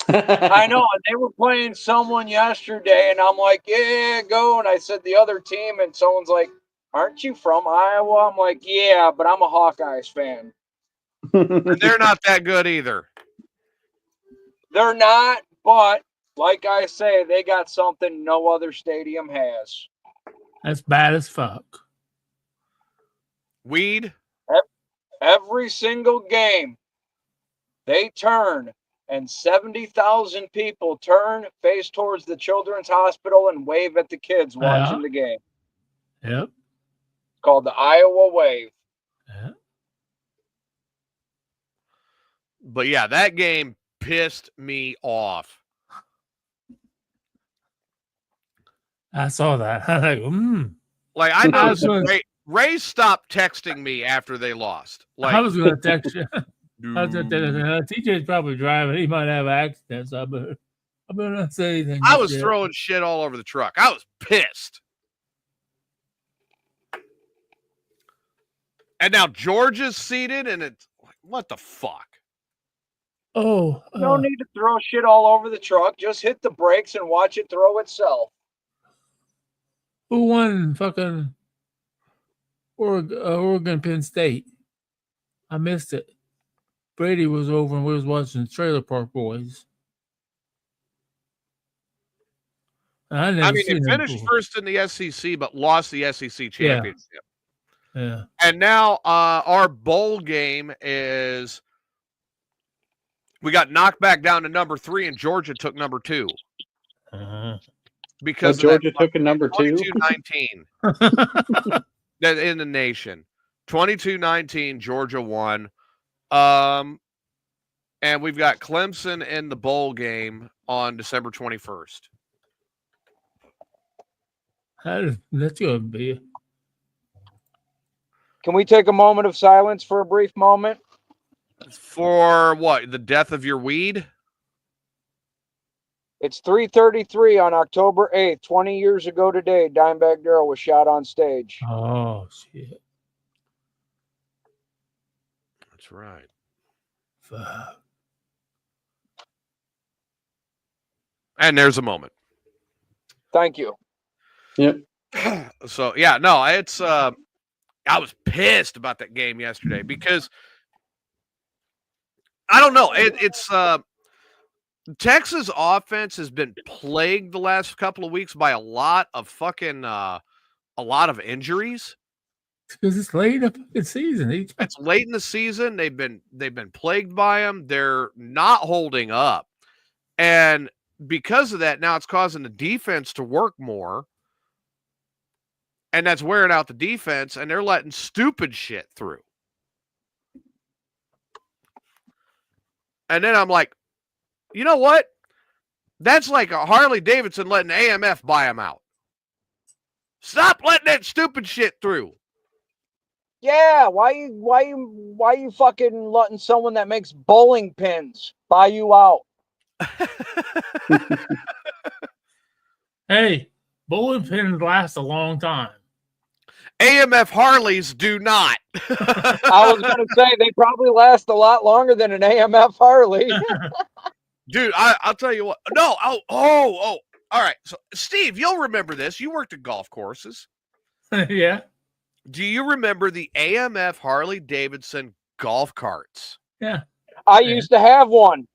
I know, and they were playing someone yesterday, and I'm like, yeah, go. And I said the other team, and someone's like, aren't you from Iowa? I'm like, yeah, but I'm a Hawkeyes fan. And they're not that good either. They're not, but like I say, they got something no other stadium has. That's bad as fuck. Weed? Every single game, they turn, and 70,000 people turn, face towards the Children's Hospital, and wave at the kids watching the game. Yep. Called the Iowa Wave. Yeah. But yeah, that game pissed me off. I saw that. I'm like, Like, I noticed Ray stopped texting me after they lost. Like, I was going to text you. TJ's probably driving. He might have accidents. I better not say anything. I was throwing shit all over the truck. I was pissed. And now Georgia's seated, and it's like, what the fuck? Oh. No need to throw shit all over the truck. Just hit the brakes and watch it throw itself. Who won fucking Oregon Penn State? I missed it. Brady was over and we was watching Trailer Park Boys. I I never mean, seen they them finished before. first in the SEC, but lost the SEC championship. Yeah. And now our bowl game is we got knocked back down to number 3, and Georgia took number 2 Uh-huh. because of Georgia that took a number 2. 22-19 that in the nation. 22-19, Georgia won. And we've got Clemson in the bowl game on December 21st. That's going to be. Can we take a moment of silence for a brief moment? For what? The death of your weed? It's 3:33 on October 8th, 20 years ago today. Dimebag Darrell was shot on stage. Oh, shit. That's right. Fuck. And there's a moment. Thank you. Yep. So, yeah, no, it's I was pissed about that game yesterday because I don't know. It's Texas offense has been plagued the last couple of weeks by a lot of injuries. Because it's late in the fucking season. It's late in the season. They've been plagued by them. They're not holding up. And because of that, now it's causing the defense to work more. And that's wearing out the defense, and they're letting stupid shit through. And then I'm like, you know what? That's like a Harley Davidson letting AMF buy them out. Stop letting that stupid shit through. Yeah, why you fucking letting someone that makes bowling pins buy you out? Hey, bowling pins last a long time. AMF Harleys do not. I was going to say they probably last a lot longer than an AMF Harley. Dude, I'll tell you what. No, all right. So, Steve, you'll remember this. You worked at golf courses. Yeah. Do you remember the AMF Harley Davidson golf carts? Yeah. I used to have one.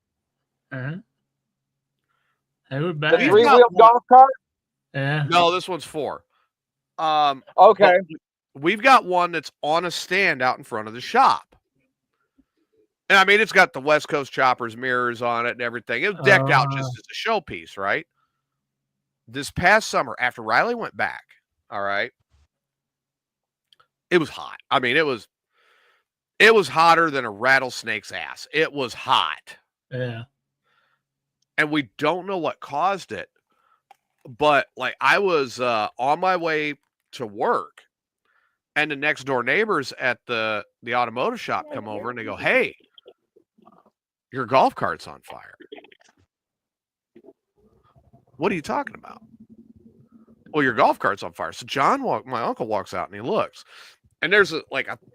Uh-huh. They were The bad. three-wheel golf cart? Yeah. No, this one's 4. Okay. We've got one that's on a stand out in front of the shop. And I mean, it's got the West Coast Choppers mirrors on it and everything. It was decked out just as a showpiece, right? This past summer, after Riley went back, all right, it was hot. I mean, it was hotter than a rattlesnake's ass. It was hot. Yeah. And we don't know what caused it. But like I was on my way to work, and the next door neighbors at the automotive shop come over and they go, "Hey, your golf cart's on fire." What are you talking about? Well, your golf cart's on fire. So my uncle walks out and he looks, and there's a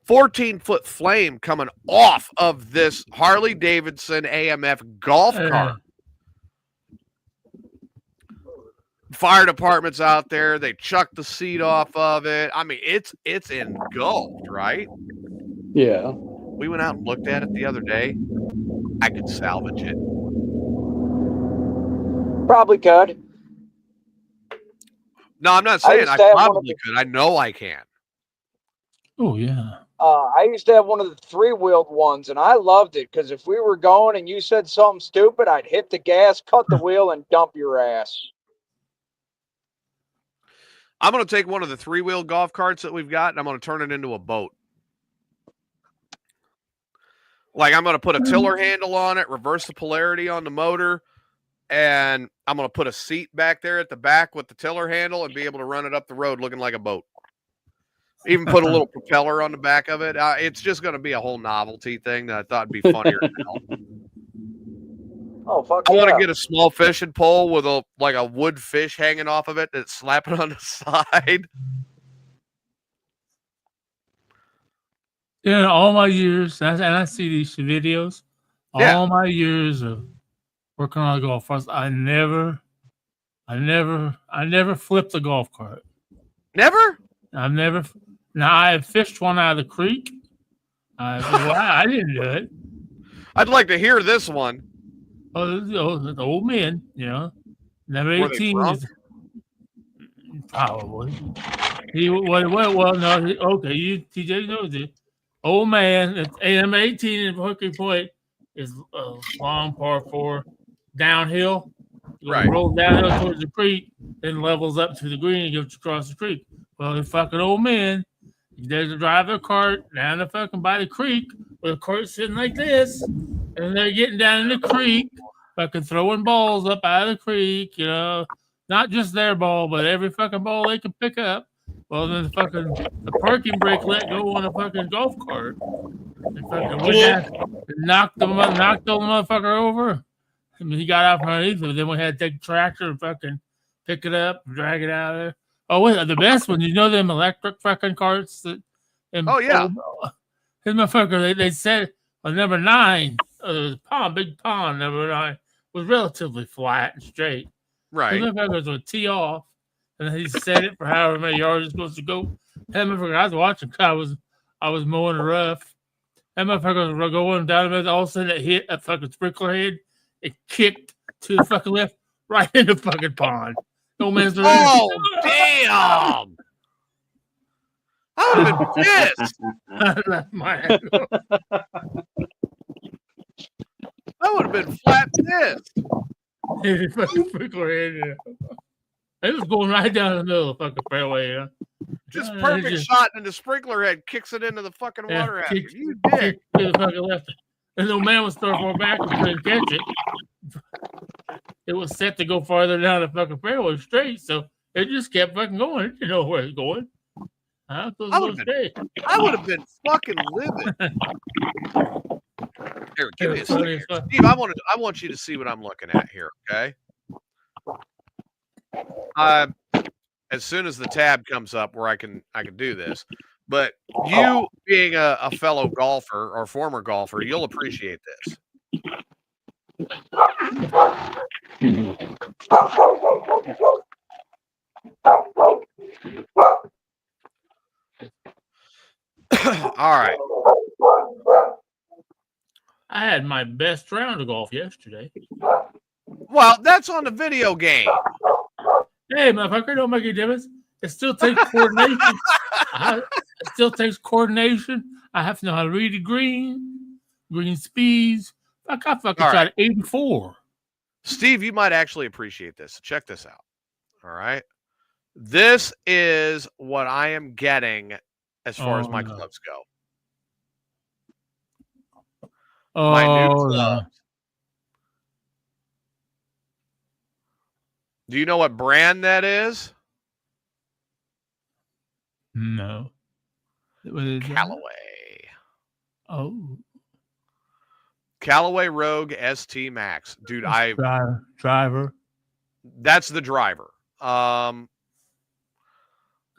14-foot flame coming off of this Harley Davidson AMF golf cart. Fire department's out there. They chucked the seat off of it. I mean, it's engulfed, right? Yeah. We went out and looked at it the other day. I could salvage it. Probably could. No, I'm not saying I probably could. I know I can. Oh, yeah. I used to have one of the three-wheeled ones, and I loved it because if we were going and you said something stupid, I'd hit the gas, cut the wheel, and dump your ass. I'm going to take one of the three-wheel golf carts that we've got, and I'm going to turn it into a boat. Like, I'm going to put a tiller handle on it, reverse the polarity on the motor, and I'm going to put a seat back there at the back with the tiller handle and be able to run it up the road looking like a boat. Even put a little propeller on the back of it. It's just going to be a whole novelty thing that I thought would be funnier now. Oh, fuck I yeah. want to get a small fishing pole with a wood fish hanging off of it that's slapping on the side. Yeah, all my years, and I see these videos, all my years of working on a golf course, I never flipped a golf cart. Never? I've never. Now I fished one out of the creek. I didn't do it. I'd like to hear this one. Oh, the old men, you know, never Were they 18. drunk? Probably. No. Okay, TJ knows it. Old man, it's AM18 in Hooking Point is long par 4 downhill. You Right. roll downhill towards the creek, then levels up to the green and goes across the creek. Well, the fucking old man, he doesn't drive their cart down the fucking by the creek with a cart sitting like this, and they're getting down in the creek, fucking throwing balls up out of the creek, not just their ball, but every fucking ball they can pick up. Well, then the parking brake let go on a fucking golf cart. And fucking went down and knocked the motherfucker over. I mean, he got out from underneath it, but then we had to take the tractor and fucking pick it up and drag it out of there. Oh, wait, the best one, them electric fucking carts that. Oh, yeah. His motherfucker, they said on number 9, big pond, number 9, was relatively flat and straight. Right. His motherfuckers would tee off, and then he set it for however many yards it's supposed to go. That motherfucker, I was watching, I was mowing the rough. That motherfucker was going down the middle, all of a sudden it hit a fucking sprinkler head. It kicked to the fucking left, right in the fucking pond. No man's Oh, damn! I would have been pissed. I left my ankle. I would have been flat pissed. It fucking sprinkler head. It was going right down the middle of the fucking fairway. Just perfect shot, and the sprinkler head kicks it into the fucking water after. You dick. To the fucking left. And the man was throwing far back and couldn't catch it. It was set to go farther down the fucking fairway straight, so it just kept fucking going. It didn't know where it's going. I would have been fucking livid. Here, give me a second. Steve, I want you to see what I'm looking at here, okay? As soon as the tab comes up where I can do this. But you being a fellow golfer or former golfer, you'll appreciate this. All right. I had my best round of golf yesterday. Well, that's on the video game. Hey, motherfucker, don't make a difference. It still takes coordination. It still takes coordination. I have to know how to read the green speeds. I fucking tried 84. Steve, you might actually appreciate this. Check this out. All right. This is what I am getting as far as my clubs go. My new clubs. Do you know what brand that is? No. What is Callaway. That? Oh. Callaway Rogue ST Max. Dude, driver. That's the driver.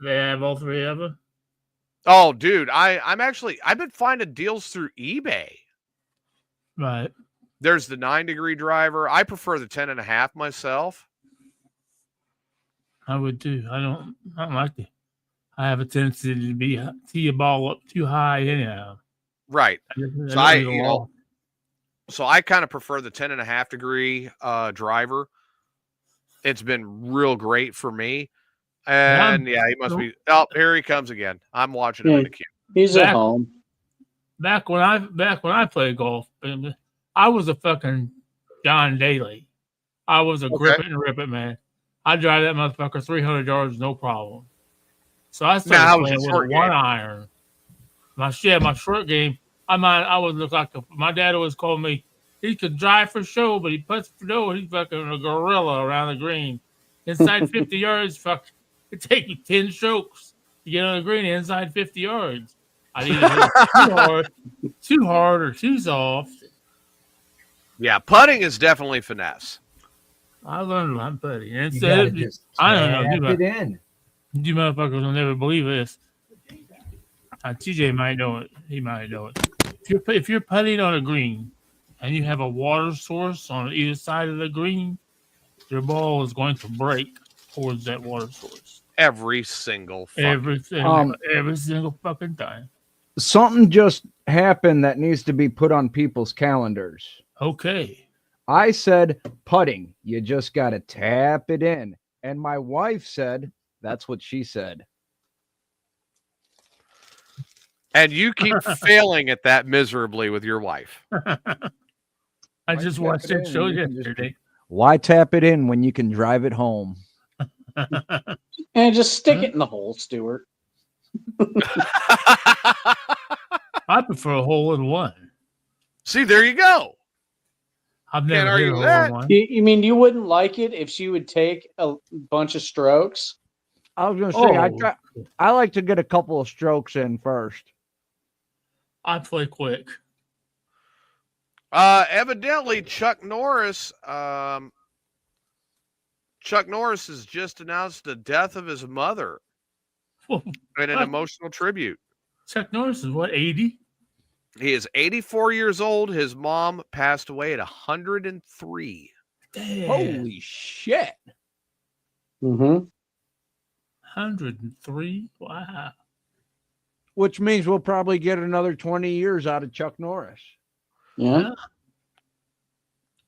They have all three of them? Oh, dude, I've been finding deals through eBay. Right. There's the 9-degree driver. I prefer the 10.5 myself. I would too. I don't like it. I have a tendency to tee a ball up too high anyhow. Right. So I kind of prefer the 10.5 degree driver. It's been real great for me. And he must be. Oh, here he comes again. I'm watching him in the queue. He's at home. Back when I played golf, I was a fucking John Daly. I was a grip it and rip it man. I drive that motherfucker 300 yards, no problem. So I started playing with a 1-iron. My short game, I would look like my dad always called me, he could drive for show, but he puts for dough, he's fucking a gorilla around the green. Inside 50 yards, it take you 10 strokes to get on the green inside 50 yards. I either hit too hard or too soft. Yeah, putting is definitely finesse. I learned my putting. And I don't know. You motherfuckers will never believe this. TJ might know it. He might know it. If you're putting on a green and you have a water source on either side of the green, your ball is going to break towards that water source. Every single every single fucking time. Something just happened that needs to be put on people's calendars. Okay. I said putting. You just got to tap it in. And my wife said That's what she said. And you keep failing at that miserably with your wife. I just watched that show yesterday. Why tap it in when you can drive it home? And just stick it in the hole, Stuart. I prefer a hole in one. See, there you go. I've Can't never hit a argue hole that. in one. You mean you wouldn't like it if she would take a bunch of strokes? I was going to say, Oh. I like to get a couple of strokes in first. I play quick. Evidently, Chuck Norris has just announced the death of his mother in an emotional tribute. Chuck Norris is what, 80? He is 84 years old. His mom passed away at 103. Damn. Holy shit. Mm-hmm. 103? Wow. Which means we'll probably get another 20 years out of Chuck Norris. Yeah.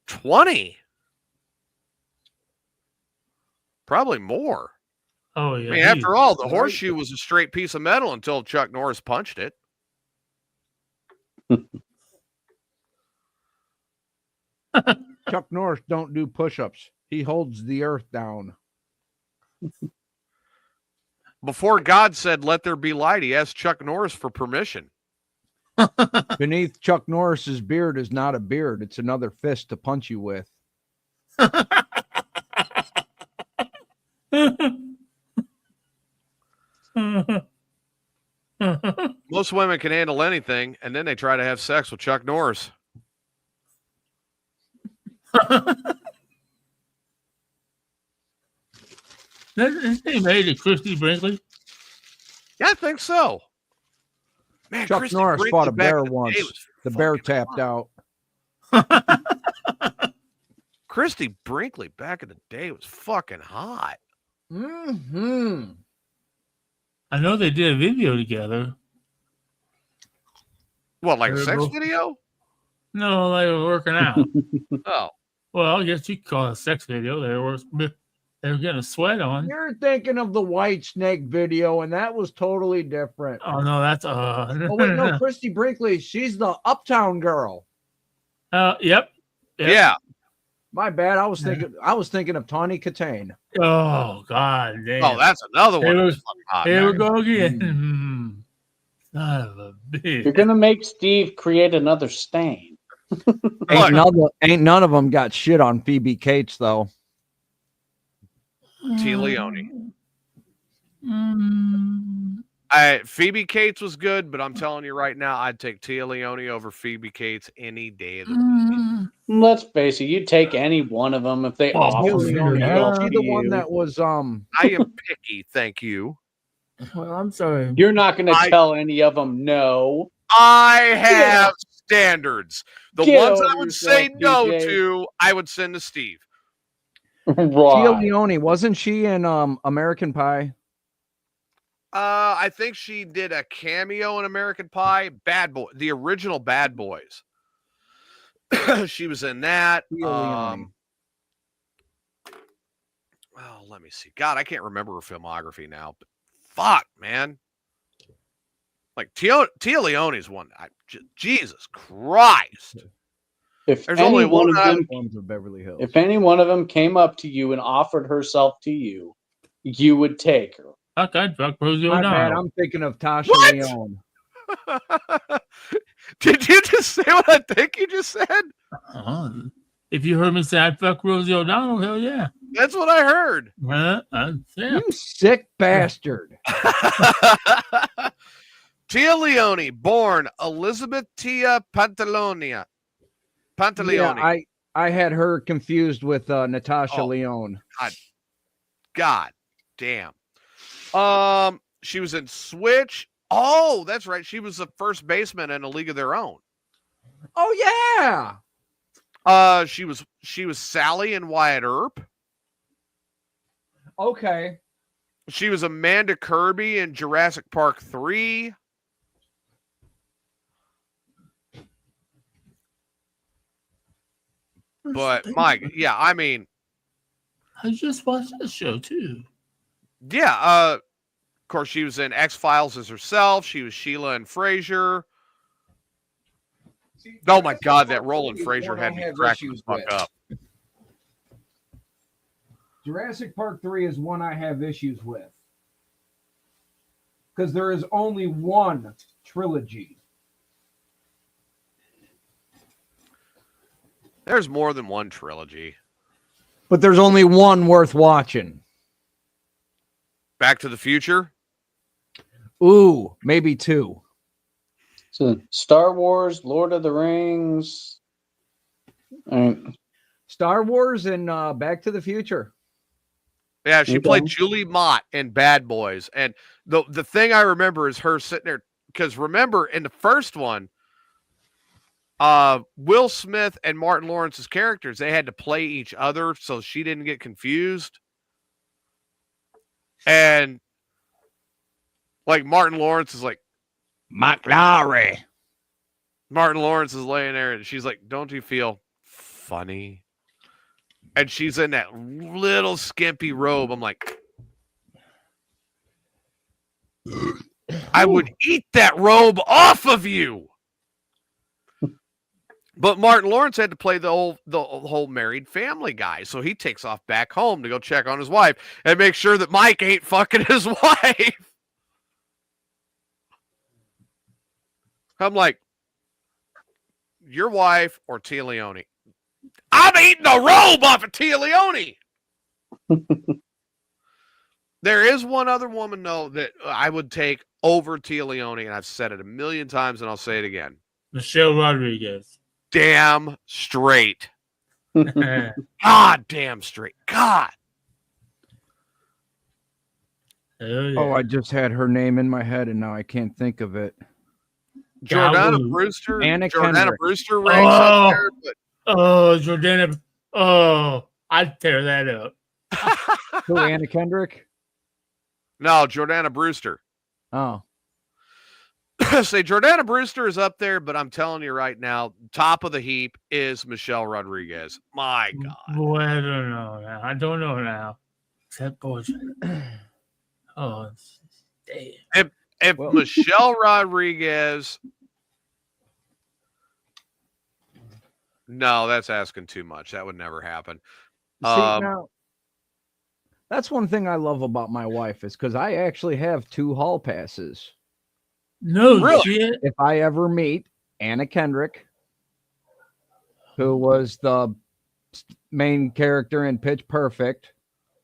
20? Probably more. Oh, yeah. I mean, after all, the horseshoe was a straight piece of metal until Chuck Norris punched it. Chuck Norris don't do push-ups. He holds the earth down. Before God said, "Let there be light," he asked Chuck Norris for permission. Beneath Chuck Norris's beard is not a beard. It's another fist to punch you with. Most women can handle anything, and then they try to have sex with Chuck Norris. Isn't he married to Christy Brinkley? Yeah, I think so. Man, Chuck Christy Norris Brinkley fought a back bear in the day once. was The bear fucking tapped hot. out. Christy Brinkley back in the day was fucking hot. Mm-hmm. I know they did a video together. What, like a sex Terrible. video? No, they were working out. Oh, Well, I guess you could call it a sex video. They were getting a sweat on. You're thinking of the White Snake video, and that was totally different. Oh no, that's Oh wait, no, Christy Brinkley, she's the Uptown girl. Yep. yeah. My bad. I was thinking of Tawny Katane. Oh God, damn. Oh, that's another one. Here that we- was fucking hot. Here we man. go again. Son of a bitch. You're gonna make Steve create another stain. Ain't none of them got shit on Phoebe Cates though. Tia Leone. Mm. Phoebe Cates was good, but I'm telling you right now, I'd take Tia Leone over Phoebe Cates any day of the week. Let's face it, you'd take any one of them if they Well, offer Tia you. Leone, Is she the one that was I am picky, thank you. Well, I'm sorry. You're not gonna tell any of them no. I have standards. The Get ones I over would yourself, say no DJ. to, I would send to Steve. Tia Right. Leone? Wasn't she in American Pie? I think she did a cameo in American Pie. Bad Boy, the original Bad Boys. She was in that. Tia Leone. Oh, let me see. God, I can't remember her filmography now. But fuck, man. Like Tia Leone's one. Jesus Christ. If There's any only one one of them, Ones of Beverly Hills. if any one of them came up to you and offered herself to you, you would take her. Fuck, I'd fuck Rosie My bad. O'Donnell. I'm thinking of Tasha What? Leone. Did you just say what I think you just said? If you heard me say I'd fuck Rosie O'Donnell, hell yeah. That's what I heard. Yeah. You sick bastard. Tia Leone, born Elizabeth Tia Pantaleone. Yeah, I had her confused with Natasha Oh. Leone. God damn. She was in Switch. Oh, that's right. She was the first baseman in A League of Their Own. Oh yeah. She was Sally in Wyatt Earp. Okay. She was Amanda Kirby in Jurassic Park 3. But I mean, I just watched that show too. Yeah. Of course, she was in X-Files as herself. She was Sheila and Frasier. Oh my God, that role in Frasier had me cracking the fuck up. Jurassic Park 3 is one I have issues with. Because there is only one trilogy. There's more than one trilogy. But there's only one worth watching. Back to the Future? Ooh, maybe two. So Star Wars, Lord of the Rings. Star Wars and Back to the Future. Yeah, she played Julie Mott in Bad Boys. And the thing I remember is her sitting there, because remember, in the first one, Will Smith and Martin Lawrence's characters, they had to play each other so she didn't get confused. And like Martin Lawrence is like, McLaury. Martin Lawrence is laying there and she's like, don't you feel funny? And she's in that little skimpy robe. I'm like, I would eat that robe off of you. But Martin Lawrence had to play the whole married family guy. So he takes off back home to go check on his wife and make sure that Mike ain't fucking his wife. I'm like, your wife or Tia Leone? I'm eating a robe off of Tia Leone. There is one other woman, though, that I would take over Tia Leone, and I've said it a million times, and I'll say it again. Michelle Rodriguez. Damn straight. God damn straight. God. Oh, I just had her name in my head, and now I can't think of it. Jordana Brewster. Anna Jordana Kendrick. Brewster ranks up there. But... Oh, Jordana. Oh, I'd tear that up. Who, Anna Kendrick? No, Jordana Brewster. Oh. Say Jordana Brewster is up there, but I'm telling you right now, top of the heap is Michelle Rodriguez. My God. Boy, I don't know now. I don't know now. Except boy. Oh, damn. If Michelle Rodriguez, no, that's asking too much. That would never happen. See, now, that's one thing I love about my wife is because I actually have 2 hall passes. No Really? shit. If I ever meet Anna Kendrick, who was the main character in Pitch Perfect,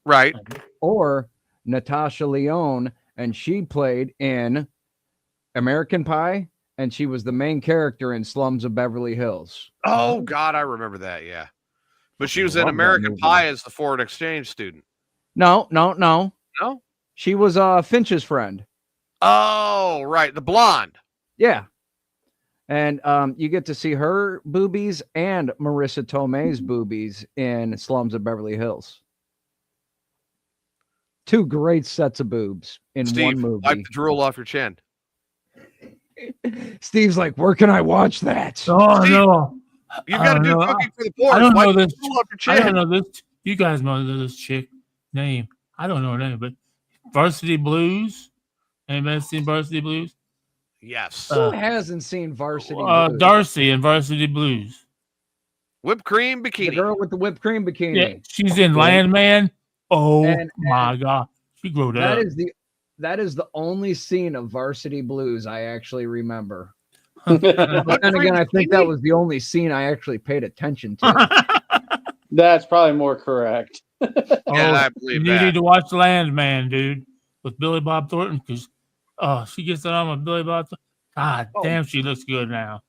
Right. or Natasha Lyonne, and she played in American Pie, and she was the main character in Slums of Beverly Hills. Oh, God, I remember that, yeah. But she was in love that American movie. Pie as the foreign exchange student. No. No? She was Finch's friend. Oh, right, the blonde. Yeah. And you get to see her boobies and Marissa Tomei's boobies in Slums of Beverly Hills. 2 great sets of boobs in Steve, one movie. wipe the drool off your chin. Steve's like, where can I watch that? Oh, Steve, no. You've got to do know. cooking for the poor. I don't Wipe know the this. drool off your I chin. don't know this. You guys know this chick name. I don't know her name, but Varsity Blues. Anybody seen Varsity Blues? Yes. Who hasn't seen Varsity Blues? Darcy in Varsity Blues. Whipped cream The bikini. girl with the whipped cream bikini. Yeah, she's in Landman. Oh And- my God, she grew up. That is the only scene of Varsity Blues I actually remember. Whipped But then cream again, I think bikini? that was the only scene I actually paid attention to. That's probably more correct. Yeah, I believe you need that. to watch Landman, dude, with Billy Bob Thornton, because she gets it on with Billy Bob Thornton. God damn, she looks good now.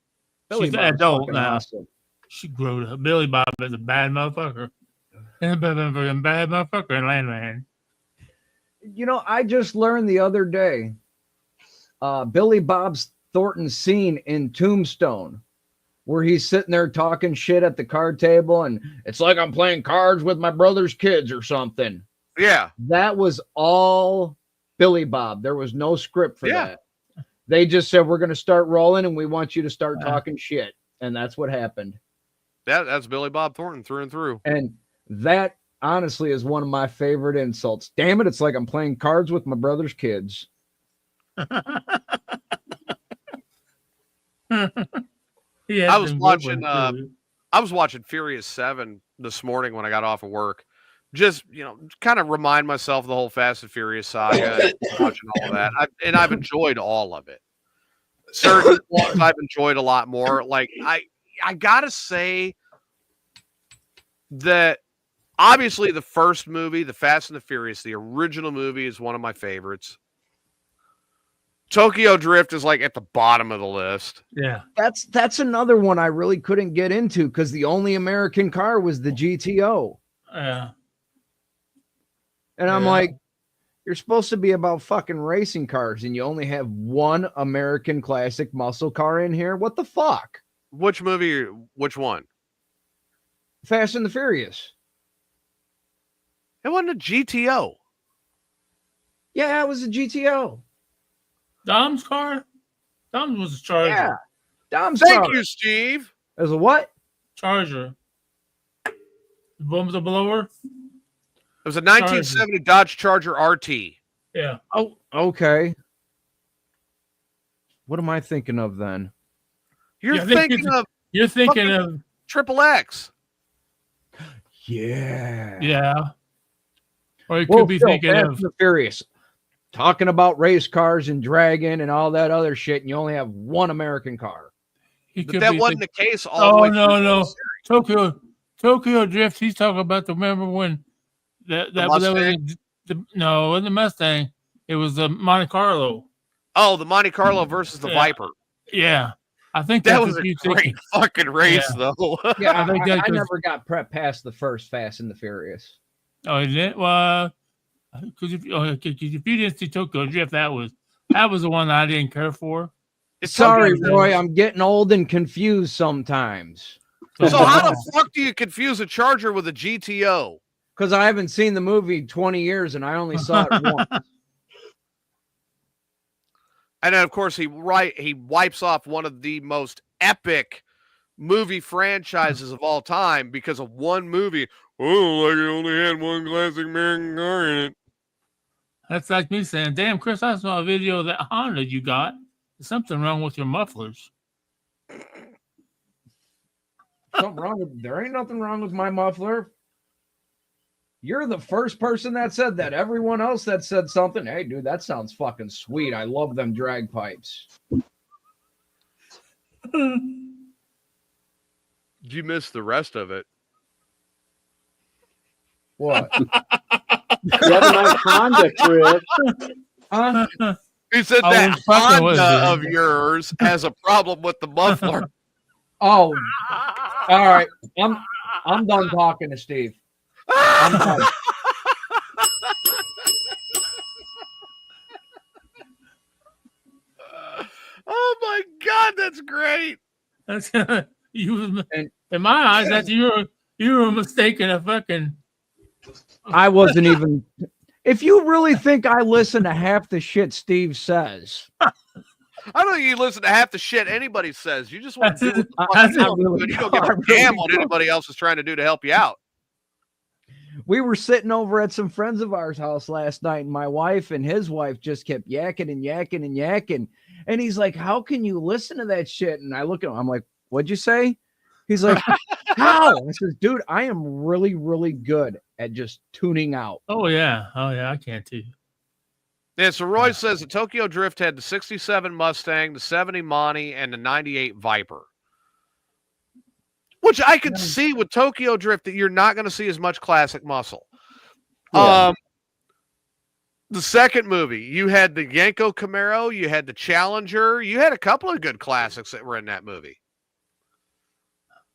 Billy She's Bob's an adult fucking now. awesome. She grew up. Billy Bob is a bad motherfucker. And a bad motherfucker in Landman. You know, I just learned the other day, Billy Bob Thornton's scene in Tombstone, where he's sitting there talking shit at the card table, and it's like I'm playing cards with my brother's kids or something. Yeah. That was all Billy Bob. There was no script for Yeah. that. They just said, we're going to start rolling, and we want you to start talking shit. And that's what happened. That's Billy Bob Thornton through and through. And that, honestly is one of my favorite insults. Damn it, it's like I'm playing cards with my brother's kids. I was watching Furious 7 this morning when I got off of work. Just, kind of remind myself of the whole Fast and Furious saga, and watching all of that. I've enjoyed all of it. Certain ones I've enjoyed a lot more. Like, I gotta say that obviously the first movie, The Fast and the Furious, the original movie, is one of my favorites. Tokyo Drift is like at the bottom of the list. Yeah. That's another one I really couldn't get into because the only American car was the GTO. Yeah. And I'm like, you're supposed to be about fucking racing cars and you only have one American classic muscle car in here. What the fuck? Which movie? Which one? Fast and the Furious. It wasn't a GTO. Yeah, it was a GTO. Dom's car? Dom's was a Charger. Yeah. Dom's Thank car. you, Steve. It was a what? Charger. The one with the blower? It was a 1970 Dodge Charger RT. Yeah. Oh, okay. What am I thinking of then? You're thinking of Triple X. Yeah. Yeah. Or you could be thinking Fast of and the Furious. Talking about race cars and dragon and all that other shit, and you only have one American car. But that wasn't the case all the way through no. Tokyo Drift, he's talking about remember when that was no, it wasn't the Mustang. It was the Monte Carlo. Oh, the Monte Carlo versus the Viper. Yeah. I think that was a great fucking race, though. Yeah, I never got past the first Fast and the Furious. Oh, is it? Well, because if you didn't see Tokyo Drift, that was the one that I didn't care for. Sorry, Roy, I'm getting old and confused sometimes. So how the fuck do you confuse a Charger with a GTO? Because I haven't seen the movie 20 years and I only saw it once. And then, of course, he wipes off one of the most epic movie franchises of all time because of one movie. Oh, like it only had one classic American car in it. That's like me saying, damn, Chris, I saw a video of that Honda you got. There's something wrong with your mufflers. There ain't nothing wrong with my muffler. You're the first person that said that. Everyone else that said something, hey, dude, that sounds fucking sweet. I love them drag pipes. Did you miss the rest of it? What? You have a nice Honda, Chris. Huh? He said that Honda of yours has a problem with the muffler. Oh, all right. I'm done talking to Steve. I'm done. Oh my God, that's great. That's in my eyes, that you were mistaken a fucking. I wasn't even. If you really think I listen to half the shit Steve says, I don't think you listen to half the shit anybody says. You just want to do what you don't give a damn what anybody else is trying to do to help you out. We were sitting over at some friends of ours' house last night, and my wife and his wife just kept yakking and yakking and yakking. And he's like, how can you listen to that shit? And I look at him, I'm like, what'd you say? He's like, how? I says, dude, I am really, really good at just tuning out. Oh, yeah, I can too. Yeah, so Roy says the Tokyo Drift had the 67 Mustang, the 70 Monty, and the 98 Viper. Which I could see with Tokyo Drift that you're not going to see as much classic muscle. Yeah. The second movie, you had the Yanko Camaro, you had the Challenger, you had a couple of good classics that were in that movie.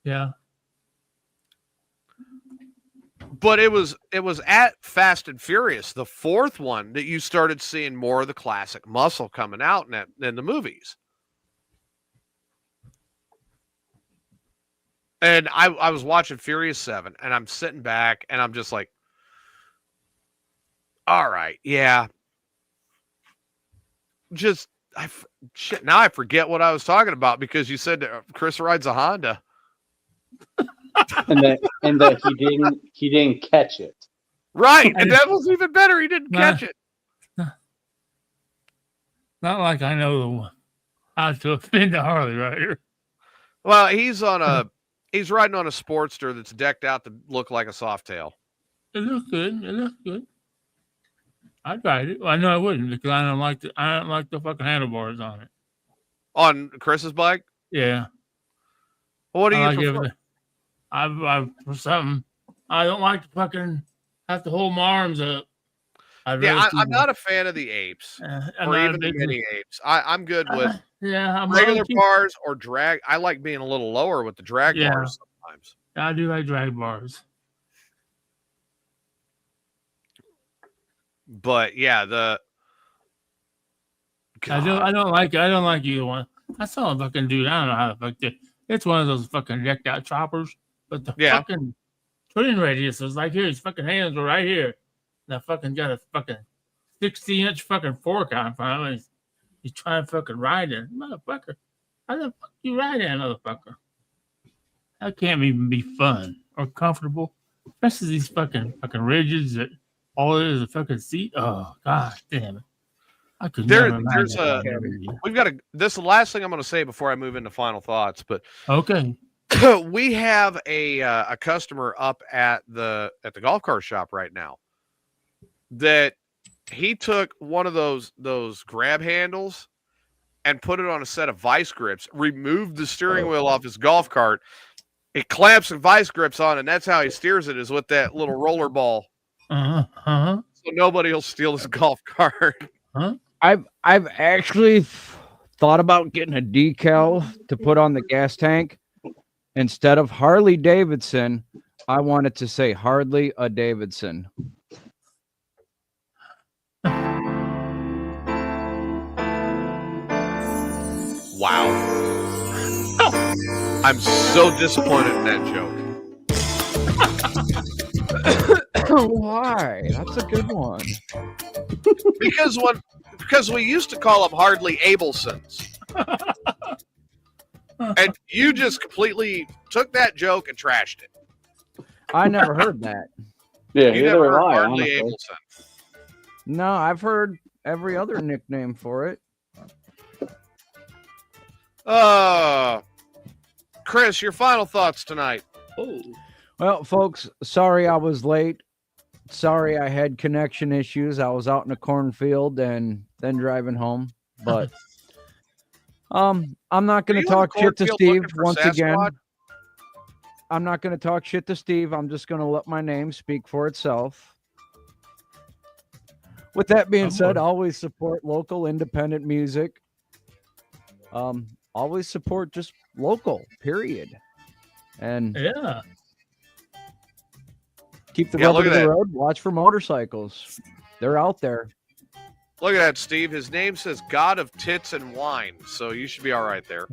Yeah. But it was at Fast and Furious, the fourth one, that you started seeing more of the classic muscle coming out in the movies. And I was watching Furious 7, and I'm sitting back, and I'm just like, all right, yeah. Now I forget what I was talking about because you said Chris rides a Honda. and that he didn't catch it. Right, and that was even better. He didn't catch it. Not like I know how to offend a Harley rider. Well, he's riding on a Sportster that's decked out to look like a Softail. It looks good. I'd ride it. Well, I know I wouldn't because I don't like the fucking handlebars on it. On Chris's bike? Yeah. Well, what do you like prefer? I for something. I don't like to fucking have to hold my arms up. I'm not a fan of the apes or even the mini apes. I'm good with regular bars or drag. I like being a little lower with the drag bars sometimes. I do like drag bars. But yeah, I don't like either one. I saw a fucking dude. I don't know how the fuck it's one of those fucking decked out choppers, but the fucking turning radius is like here. His fucking hands are right here. And I fucking got a fucking 60-inch fucking fork out in front of him. He's trying to fucking ride it, motherfucker. How the fuck you ride that motherfucker? That can't even be fun or comfortable, especially these fucking rigids that all it is a fucking seat. Oh god damn it! I could never imagine. We've got this is the last thing I'm going to say before I move into final thoughts. But okay, we have a customer up at the golf cart shop right now that he took one of those grab handles and put it on a set of vice grips, removed the steering wheel off his golf cart. It clamps and vice grips on, and that's how he steers it, is with that little roller ball. So nobody will steal his golf cart. I've actually thought about getting a decal to put on the gas tank. Instead of Harley Davidson, I wanted to say Hardly a Davidson. Wow. I'm so disappointed in that joke. Why? That's a good one. Because we used to call them Hardly Abelsons. And you just completely took that joke and trashed it. I never heard that. Yeah, you never heard Hardly Abelson. No, I've heard every other nickname for it. Chris, your final thoughts tonight. Well, folks, sorry I was late. Sorry I had connection issues. I was out in a cornfield and then driving home. But I'm not going to talk shit to Steve once again. I'm not going to talk shit to Steve. I'm just going to let my name speak for itself. With that being said, always support local independent music. Always support just local, period. And keep the rubber to the road. Watch for motorcycles. They're out there. Look at that, Steve. His name says God of Tits and Wine, so you should be all right there.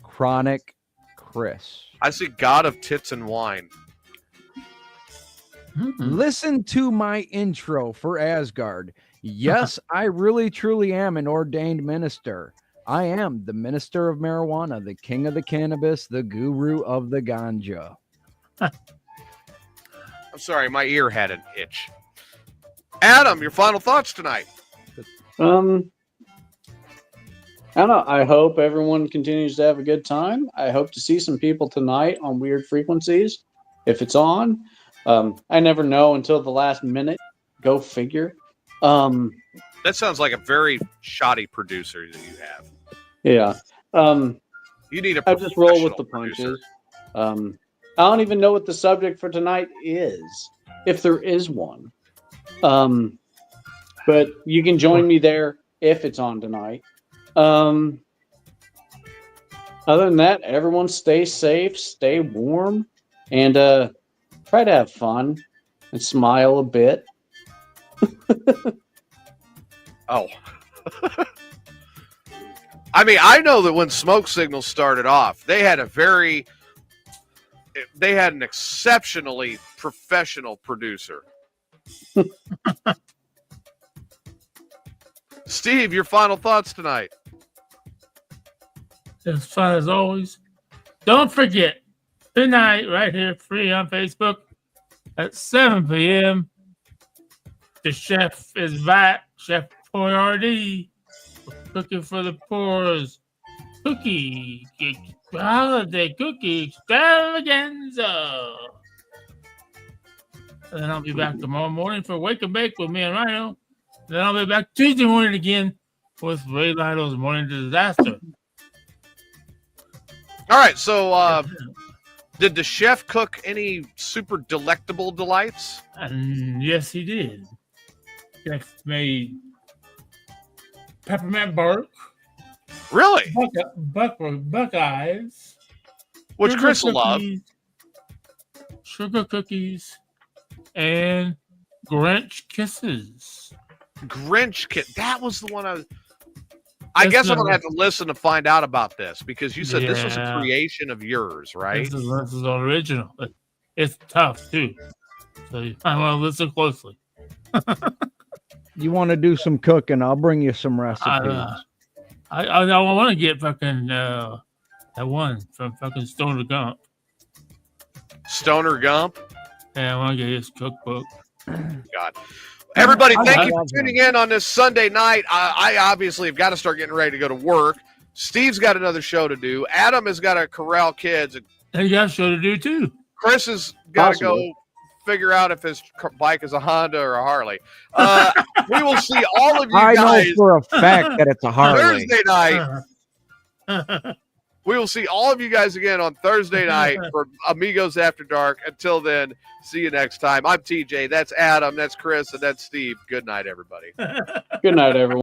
Chronic Chris. I see God of Tits and Wine. Listen to my intro for Asgard. Yes, I really, truly am an ordained minister. I am the minister of marijuana, the king of the cannabis, the guru of the ganja. I'm sorry, my ear had an itch. Adam, your final thoughts tonight. I don't know. I hope everyone continues to have a good time. I hope to see some people tonight on Weird Frequencies, if it's on. I never know until the last minute. Go figure. That sounds like a very shoddy producer that you have. Yeah. You need I just roll with the punches. I don't even know what the subject for tonight is, if there is one. But you can join me there if it's on tonight. Other than that, everyone stay safe, stay warm, and try to have fun and smile a bit. Oh. I mean, I know that when Smoke Signals started off, they had an exceptionally professional producer. Steve, your final thoughts tonight. As fun as always. Don't forget, tonight, right here, free on Facebook at 7 p.m. The chef is back, Chef Boyardee, cooking for the poor's holiday cookie extravaganza. And then I'll be back tomorrow morning for Wake and Bake with me and Rhino. Then I'll be back Tuesday morning again with Ray Lionel's Morning Disaster. All right, so did the chef cook any super delectable delights? And yes, he did. Chef made peppermint bark, Really? Buckeyes, Which sugar Chris will love. cookies, sugar cookies, and Grinch kisses. Grinch kit. That was the one I guess I'm gonna have to listen to find out about this because you said this was a Yeah. creation of yours, right? This is original. It's tough too, so I want to listen closely. You want to do some cooking? I'll bring you some recipes. I want to get fucking that one from fucking Stoner Gump. Stoner Gump. Yeah, I want to get his cookbook. God. Everybody, thank you for love tuning in on this Sunday night. I obviously have got to start getting ready to go to work. Steve's got another show to do. Adam has got to corral kids. And you got a show to do too. Chris has got to go figure out if his bike is a Honda or a Harley. We will see all of you I guys know for a fact that it's a Harley. Thursday night. We will see all of you guys again on Thursday night for Amigos After Dark. Until then, see you next time. I'm TJ. That's Adam. That's Chris. And that's Steve. Good night, everybody. Good night, everyone.